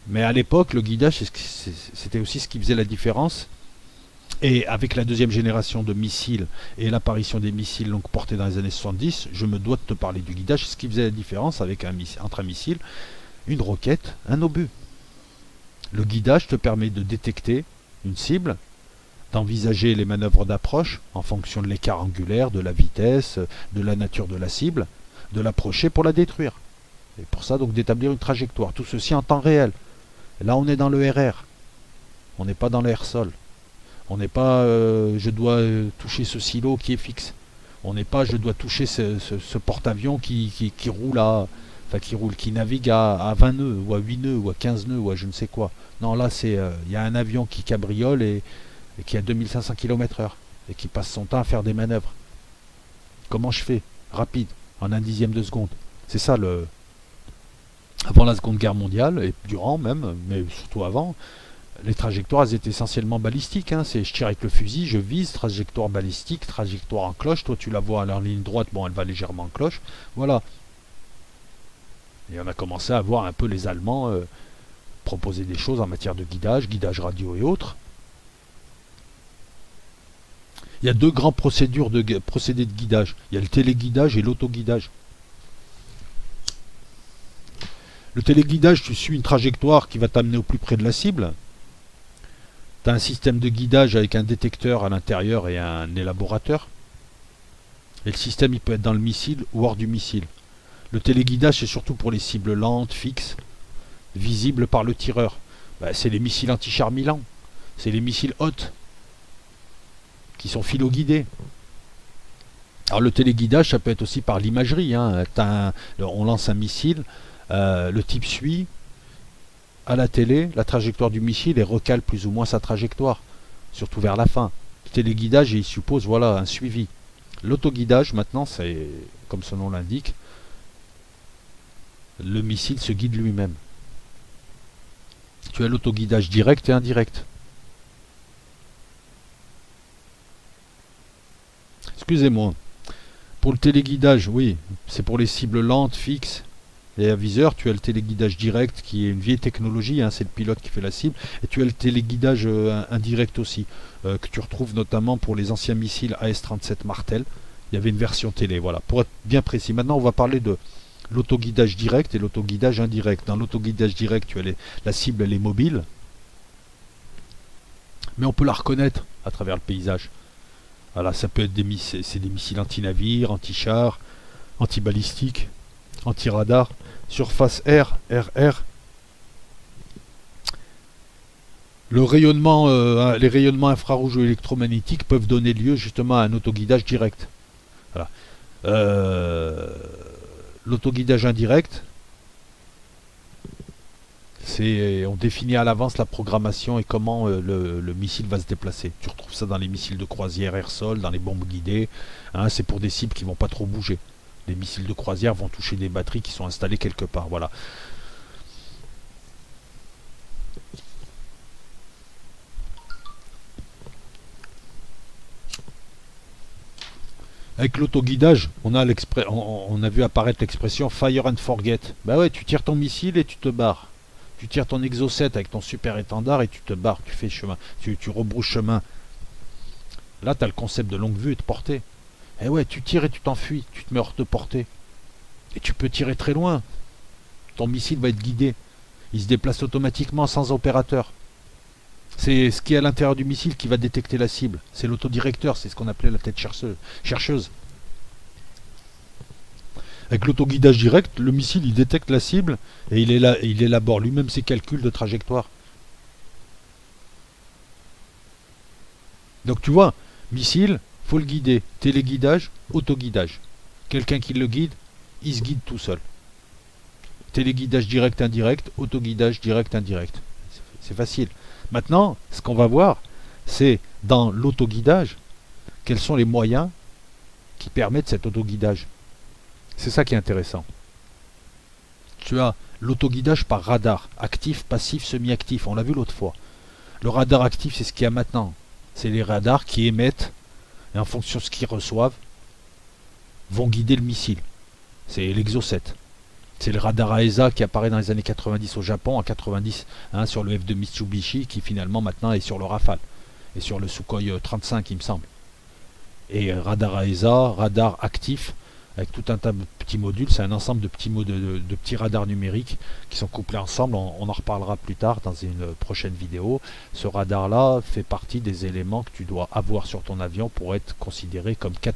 Mais à l'époque, le guidage, c'était aussi ce qui faisait la différence. Et avec la deuxième génération de missiles et l'apparition des missiles donc portés dans les années 70, je me dois de te parler du guidage, c'est ce qui faisait la différence avec entre un missile, une roquette, un obus. Le guidage te permet de détecter une cible, d'envisager les manœuvres d'approche en fonction de l'écart angulaire, de la vitesse, de la nature de la cible, de l'approcher pour la détruire. Et pour ça donc d'établir une trajectoire. Tout ceci en temps réel. Et là on est dans le RR. On n'est pas dans le air-sol. On n'est pas je dois toucher ce silo qui est fixe. On n'est pas je dois toucher ce porte-avions qui roule à... Enfin, qui navigue à 20 nœuds, ou à 8 nœuds, ou à 15 nœuds, ou à je ne sais quoi. Non, là, c'est y a un avion qui cabriole et qui a 2500 km/h et qui passe son temps à faire des manœuvres. Comment je fais? Rapide, en un dixième de seconde. C'est ça le... Avant la Seconde Guerre mondiale, et durant même, mais surtout avant, les trajectoires elles étaient essentiellement balistiques. Hein. Je tire avec le fusil, je vise, trajectoire balistique, trajectoire en cloche. Toi, tu la vois en ligne droite, bon, elle va légèrement en cloche. Voilà. Et on a commencé à voir un peu les Allemands proposer des choses en matière de guidage, guidage radio et autres. Il y a deux grands procédés de guidage. Il y a le téléguidage et l'autoguidage. Le téléguidage, tu suis une trajectoire qui va t'amener au plus près de la cible. Tu as un système de guidage avec un détecteur à l'intérieur et un élaborateur. Et le système, il peut être dans le missile ou hors du missile. Le téléguidage, c'est surtout pour les cibles lentes, fixes, visibles par le tireur. Ben, c'est les missiles anti-char Milan. C'est les missiles hautes qui sont philo-guidés. Alors le téléguidage, ça peut être aussi par l'imagerie. Hein. On lance un missile, le type suit à la télé la trajectoire du missile et recale plus ou moins sa trajectoire, surtout vers la fin. Le téléguidage, il suppose voilà, un suivi. L'autoguidage, maintenant, c'est, comme son nom l'indique, le missile se guide lui-même. Tu as l'autoguidage direct et indirect. Excusez-moi. Pour le téléguidage, oui, c'est pour les cibles lentes, fixes et à viseur. Tu as le téléguidage direct qui est une vieille technologie, hein, c'est le pilote qui fait la cible. Et tu as le téléguidage indirect aussi, que tu retrouves notamment pour les anciens missiles AS-37 Martel. Il y avait une version télé, voilà, pour être bien précis. Maintenant, on va parler de l'autoguidage direct et l'autoguidage indirect. Dans l'autoguidage direct, tu as la cible, elle est mobile, mais on peut la reconnaître à travers le paysage. Voilà, ça peut être des missiles anti-navires, anti-chars, anti-balistiques, anti-radar, surface air, RR. Le rayonnement, les rayonnements infrarouges ou électromagnétiques peuvent donner lieu justement à un autoguidage direct. Voilà. L'autoguidage indirect, on définit à l'avance la programmation et comment le missile va se déplacer. Tu retrouves ça dans les missiles de croisière air-sol, dans les bombes guidées. Hein, c'est pour des cibles qui ne vont pas trop bouger. Les missiles de croisière vont toucher des batteries qui sont installées quelque part. Voilà. Avec l'autoguidage, on a vu apparaître l'expression fire and forget. Bah ouais, tu tires ton missile et tu te barres. Tu tires ton exocet avec ton super étendard et tu te barres, tu fais chemin, tu rebrousses chemin. Là, tu as le concept de longue vue et de portée. Et ouais, tu tires et tu t'enfuis, tu te mets hors de portée. Et tu peux tirer très loin. Ton missile va être guidé. Il se déplace automatiquement sans opérateur. C'est ce qui est à l'intérieur du missile qui va détecter la cible. C'est l'autodirecteur, c'est ce qu'on appelait la tête chercheuse. Avec l'autoguidage direct, le missile il détecte la cible et il élabore lui-même ses calculs de trajectoire. Donc tu vois, missile, faut le guider. Téléguidage, autoguidage. Quelqu'un qui le guide, il se guide tout seul. Téléguidage direct, indirect, autoguidage direct, indirect. C'est facile. Maintenant, ce qu'on va voir, c'est dans l'autoguidage, quels sont les moyens qui permettent cet autoguidage. C'est ça qui est intéressant. Tu as l'autoguidage par radar, actif, passif, semi-actif. On l'a vu l'autre fois. Le radar actif, c'est ce qu'il y a maintenant. C'est les radars qui émettent, et en fonction de ce qu'ils reçoivent, vont guider le missile. C'est l'Exocet. C'est le radar AESA qui apparaît dans les années 90 au Japon, en 90 sur le F2 Mitsubishi, qui finalement maintenant est sur le Rafale. Et sur le Sukhoi 35, il me semble. Et radar AESA, radar actif, avec tout un tas de petits modules. C'est un ensemble de petits radars numériques qui sont couplés ensemble. On en reparlera plus tard dans une prochaine vidéo. Ce radar-là fait partie des éléments que tu dois avoir sur ton avion pour être considéré comme 4++.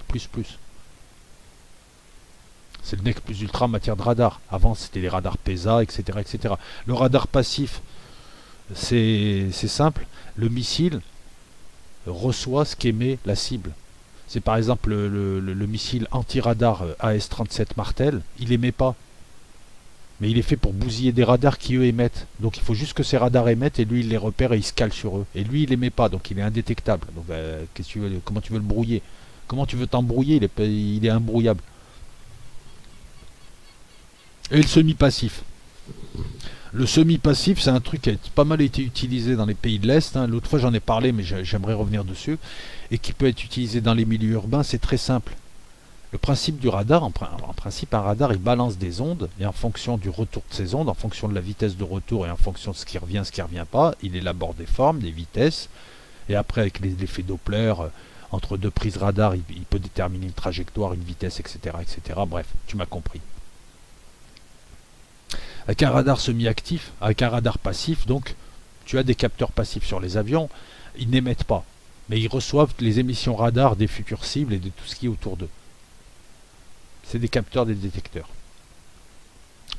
C'est le nec plus ultra en matière de radar. Avant, c'était les radars PESA, etc., etc. Le radar passif, c'est simple. Le missile reçoit ce qu'émet la cible. C'est par exemple le missile anti-radar AS-37 Martel, il émet pas. Mais il est fait pour bousiller des radars qui eux émettent. Donc il faut juste que ces radars émettent et lui il les repère et il se cale sur eux. Et lui il émet pas, donc il est indétectable. Donc comment tu veux le brouiller? Comment tu veux t'embrouiller? Il est imbrouillable. Et le semi-passif. Le semi-passif, c'est un truc qui a pas mal été utilisé dans les pays de l'Est. L'autre fois, j'en ai parlé, mais j'aimerais revenir dessus. Et qui peut être utilisé dans les milieux urbains, c'est très simple. Le principe du radar, en principe, un radar, il balance des ondes. Et en fonction du retour de ces ondes, en fonction de la vitesse de retour et en fonction de ce qui revient, ce qui ne revient pas, il élabore des formes, des vitesses. Et après, avec l'effet Doppler, entre deux prises radar, il peut déterminer une trajectoire, une vitesse, etc., etc. Bref, tu m'as compris. Avec un radar semi-actif, avec un radar passif, donc tu as des capteurs passifs sur les avions, ils n'émettent pas, mais ils reçoivent les émissions radar des futures cibles et de tout ce qui est autour d'eux. C'est des capteurs, des détecteurs.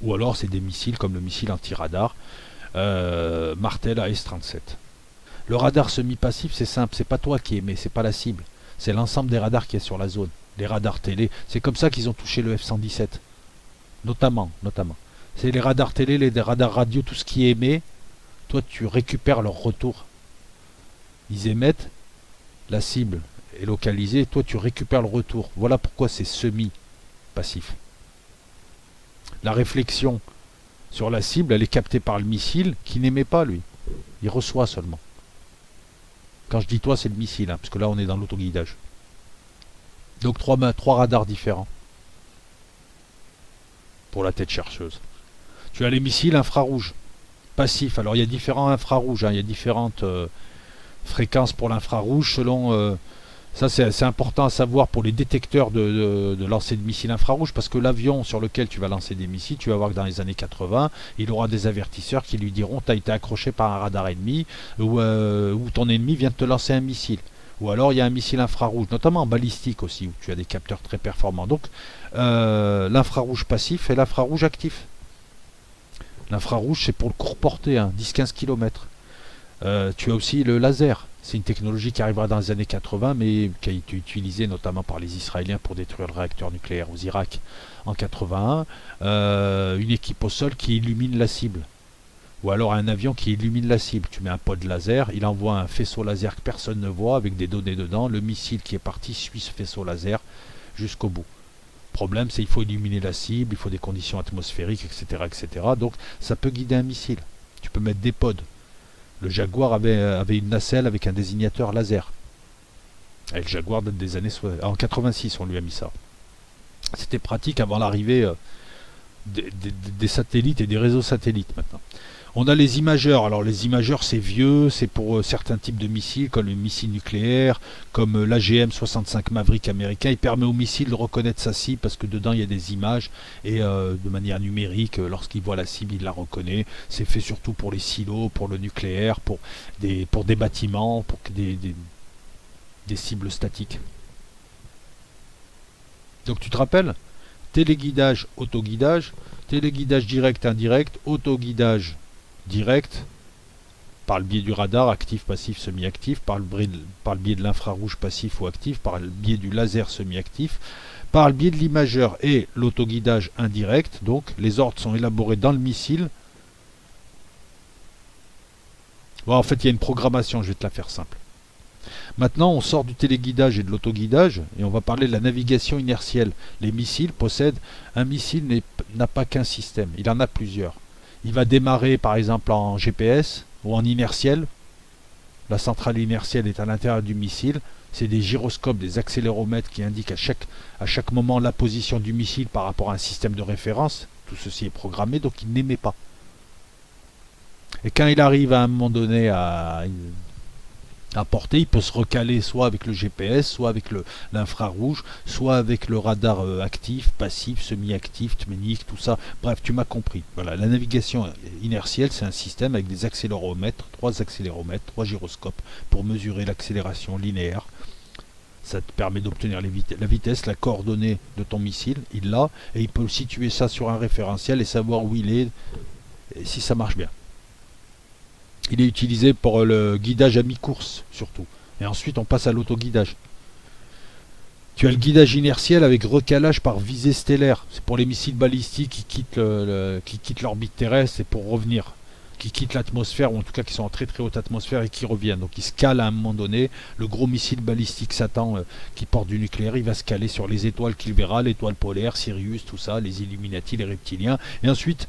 Ou alors c'est des missiles comme le missile anti-radar Martel AS-37. Le radar semi-passif, c'est simple, c'est pas toi qui émets, c'est pas la cible, c'est l'ensemble des radars qui est sur la zone. Les radars télé, c'est comme ça qu'ils ont touché le F-117, notamment. C'est les radars télé, les radars radio, tout ce qui émet, toi tu récupères leur retour. Ils émettent, la cible est localisée, toi tu récupères le retour. Voilà pourquoi c'est semi-passif. La réflexion sur la cible, elle est captée par le missile qui n'émet pas lui. Il reçoit seulement. Quand je dis toi, c'est le missile, parce que là on est dans l'autoguidage. Donc trois radars différents pour la tête chercheuse. Tu as les missiles infrarouges, passifs. Alors il y a différents infrarouges, il y a différentes fréquences pour l'infrarouge selon... ça c'est important à savoir pour les détecteurs de lancer de missiles infrarouges, parce que l'avion sur lequel tu vas lancer des missiles, tu vas voir que dans les années 80, il aura des avertisseurs qui lui diront tu as été accroché par un radar ennemi ou ton ennemi vient de te lancer un missile. Ou alors il y a un missile infrarouge, notamment en balistique aussi, où tu as des capteurs très performants. Donc l'infrarouge passif et l'infrarouge actif. L'infrarouge, c'est pour le court portée, 10-15 km. Tu as aussi le laser. C'est une technologie qui arrivera dans les années 80, mais qui a été utilisée notamment par les Israéliens pour détruire le réacteur nucléaire aux Irak en 81. Une équipe au sol qui illumine la cible. Ou alors un avion qui illumine la cible. Tu mets un pod laser, il envoie un faisceau laser que personne ne voit avec des données dedans. Le missile qui est parti suit ce faisceau laser jusqu'au bout. Le problème, c'est qu'il faut illuminer la cible, il faut des conditions atmosphériques, etc., etc. Donc ça peut guider un missile. Tu peux mettre des pods. Le Jaguar avait une nacelle avec un désignateur laser. Et le Jaguar date des années... En 86, on lui a mis ça. C'était pratique avant l'arrivée des satellites et des réseaux satellites maintenant. On a les imageurs. Alors les imageurs, c'est vieux, c'est pour certains types de missiles, comme les missiles nucléaires, comme l'AGM-65 Maverick américain. Il permet au missile de reconnaître sa cible parce que dedans il y a des images et de manière numérique, lorsqu'il voit la cible, il la reconnaît. C'est fait surtout pour les silos, pour le nucléaire, pour des bâtiments, pour des cibles statiques. Donc tu te rappelles, téléguidage, autoguidage, téléguidage direct, indirect, autoguidage direct, par le biais du radar, actif, passif, semi-actif, par le biais de l'infrarouge passif ou actif, par le biais du laser semi-actif, par le biais de l'imageur et l'autoguidage indirect. Donc les ordres sont élaborés dans le missile. Bon, en fait, il y a une programmation, je vais te la faire simple. Maintenant, on sort du téléguidage et de l'autoguidage et on va parler de la navigation inertielle. Les missiles possèdent... Un missile n'a pas qu'un système, il en a plusieurs. Il va démarrer par exemple en GPS ou en inertiel. La centrale inertielle est à l'intérieur du missile. C'est des gyroscopes, des accéléromètres qui indiquent à chaque moment la position du missile par rapport à un système de référence. Tout ceci est programmé, donc il n'émet pas. Et quand il arrive à un moment donné à portée, il peut se recaler soit avec le GPS, soit avec l'infrarouge, soit avec le radar actif, passif, semi-actif, tménique, tout ça. Bref, tu m'as compris. Voilà, la navigation inertielle, c'est un système avec des accéléromètres, 3 accéléromètres, 3 gyroscopes pour mesurer l'accélération linéaire. Ça te permet d'obtenir la vitesse, la coordonnée de ton missile, il l'a, et il peut situer ça sur un référentiel et savoir où il est, et si ça marche bien. Il est utilisé pour le guidage à mi-course, surtout. Et ensuite, on passe à l'autoguidage. Tu as le guidage inertiel avec recalage par visée stellaire. C'est pour les missiles balistiques qui quittent l'orbite terrestre et pour revenir. Qui quittent l'atmosphère, ou en tout cas qui sont en très très haute atmosphère et qui reviennent. Donc ils se calent à un moment donné. Le gros missile balistique Satan qui porte du nucléaire, il va se caler sur les étoiles qu'il verra, l'étoile polaire, Sirius, tout ça, les Illuminati, les reptiliens. Et ensuite,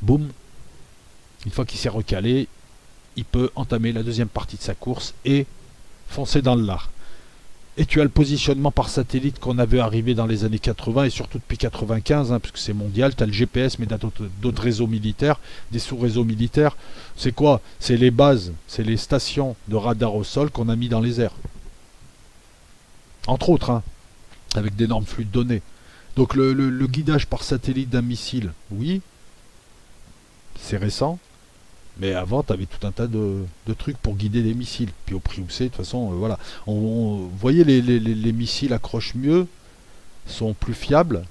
boum, une fois qu'il s'est recalé, il peut entamer la deuxième partie de sa course et foncer dans le lard. Et tu as le positionnement par satellite qu'on avait arrivé dans les années 80 et surtout depuis 95, hein, puisque c'est mondial. Tu as le GPS, mais tu as d'autres réseaux militaires, des sous-réseaux militaires. C'est quoi? C'est les bases, c'est les stations de radar au sol qu'on a mis dans les airs. Entre autres, hein, avec d'énormes flux de données. Donc le guidage par satellite d'un missile, oui, c'est récent. Mais avant, tu avais tout un tas de trucs pour guider des missiles. Puis au prix où c'est, de toute façon, voilà. Vous voyez, les missiles accrochent mieux, sont plus fiables,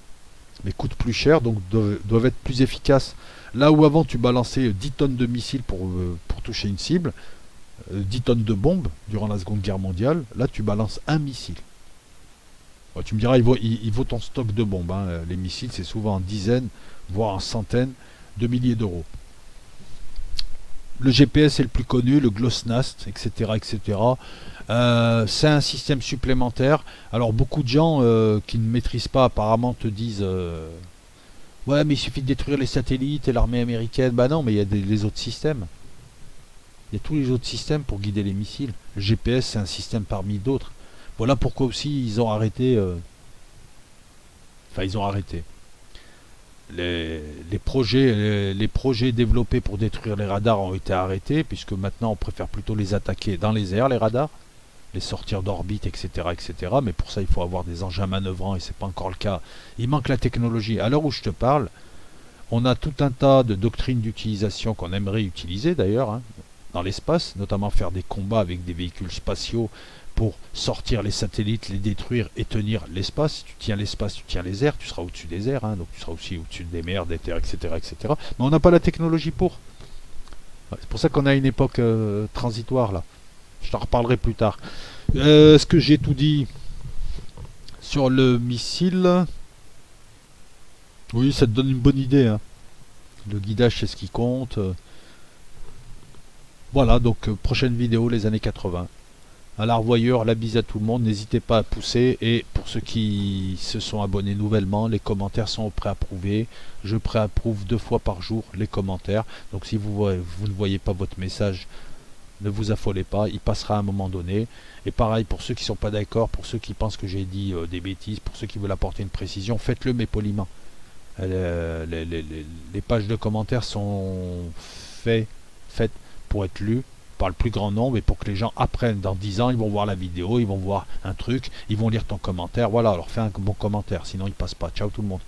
mais coûtent plus cher, donc doivent être plus efficaces. Là où avant, tu balançais 10 tonnes de missiles pour toucher une cible, 10 tonnes de bombes durant la Seconde Guerre mondiale, là, tu balances un missile. Alors, tu me diras, il vaut ton stock de bombes. Hein. Les missiles, c'est souvent en dizaines, voire en centaines de milliers d'euros. Le GPS est le plus connu, le GLONASS, etc. etc. C'est un système supplémentaire. Alors beaucoup de gens qui ne maîtrisent pas apparemment te disent ouais, mais il suffit de détruire les satellites et l'armée américaine. Bah non, mais il y a les autres systèmes. Il y a tous les autres systèmes pour guider les missiles. Le GPS, c'est un système parmi d'autres. Voilà pourquoi aussi ils ont arrêté. Enfin, ils ont arrêté. Les projets développés pour détruire les radars ont été arrêtés, puisque maintenant on préfère plutôt les attaquer dans les airs, les radars, les sortir d'orbite, etc., etc. Mais pour ça, il faut avoir des engins manœuvrants et c'est pas encore le cas. Il manque la technologie. À l'heure où je te parle, on a tout un tas de doctrines d'utilisation qu'on aimerait utiliser d'ailleurs, hein, dans l'espace, notamment faire des combats avec des véhicules spatiaux pour sortir les satellites, les détruire et tenir l'espace. Si tu tiens l'espace, tu tiens les airs, tu seras au-dessus des airs, hein, donc tu seras aussi au-dessus des mers, des terres, etc., etc. Mais on n'a pas la technologie pour. C'est pour ça qu'on a une époque transitoire là. Je t'en reparlerai plus tard. Est-ce que j'ai tout dit sur le missile? Oui, ça te donne une bonne idée. Hein. Le guidage, c'est ce qui compte. Voilà, donc prochaine vidéo, les années 80. À la revoyeur, la bise à tout le monde, n'hésitez pas à pousser, et pour ceux qui se sont abonnés nouvellement, les commentaires sont préapprouvés. Je préapprouve 2 fois par jour les commentaires, donc si vous ne voyez pas votre message, ne vous affolez pas, il passera à un moment donné. Et pareil, pour ceux qui ne sont pas d'accord, pour ceux qui pensent que j'ai dit des bêtises, pour ceux qui veulent apporter une précision, faites-le mais poliment. Les pages de commentaires sont faites pour être lues par le plus grand nombre et pour que les gens apprennent. Dans 10 ans, ils vont voir la vidéo, ils vont voir un truc, ils vont lire ton commentaire. Voilà, alors fais un bon commentaire, sinon il passe pas. Ciao tout le monde.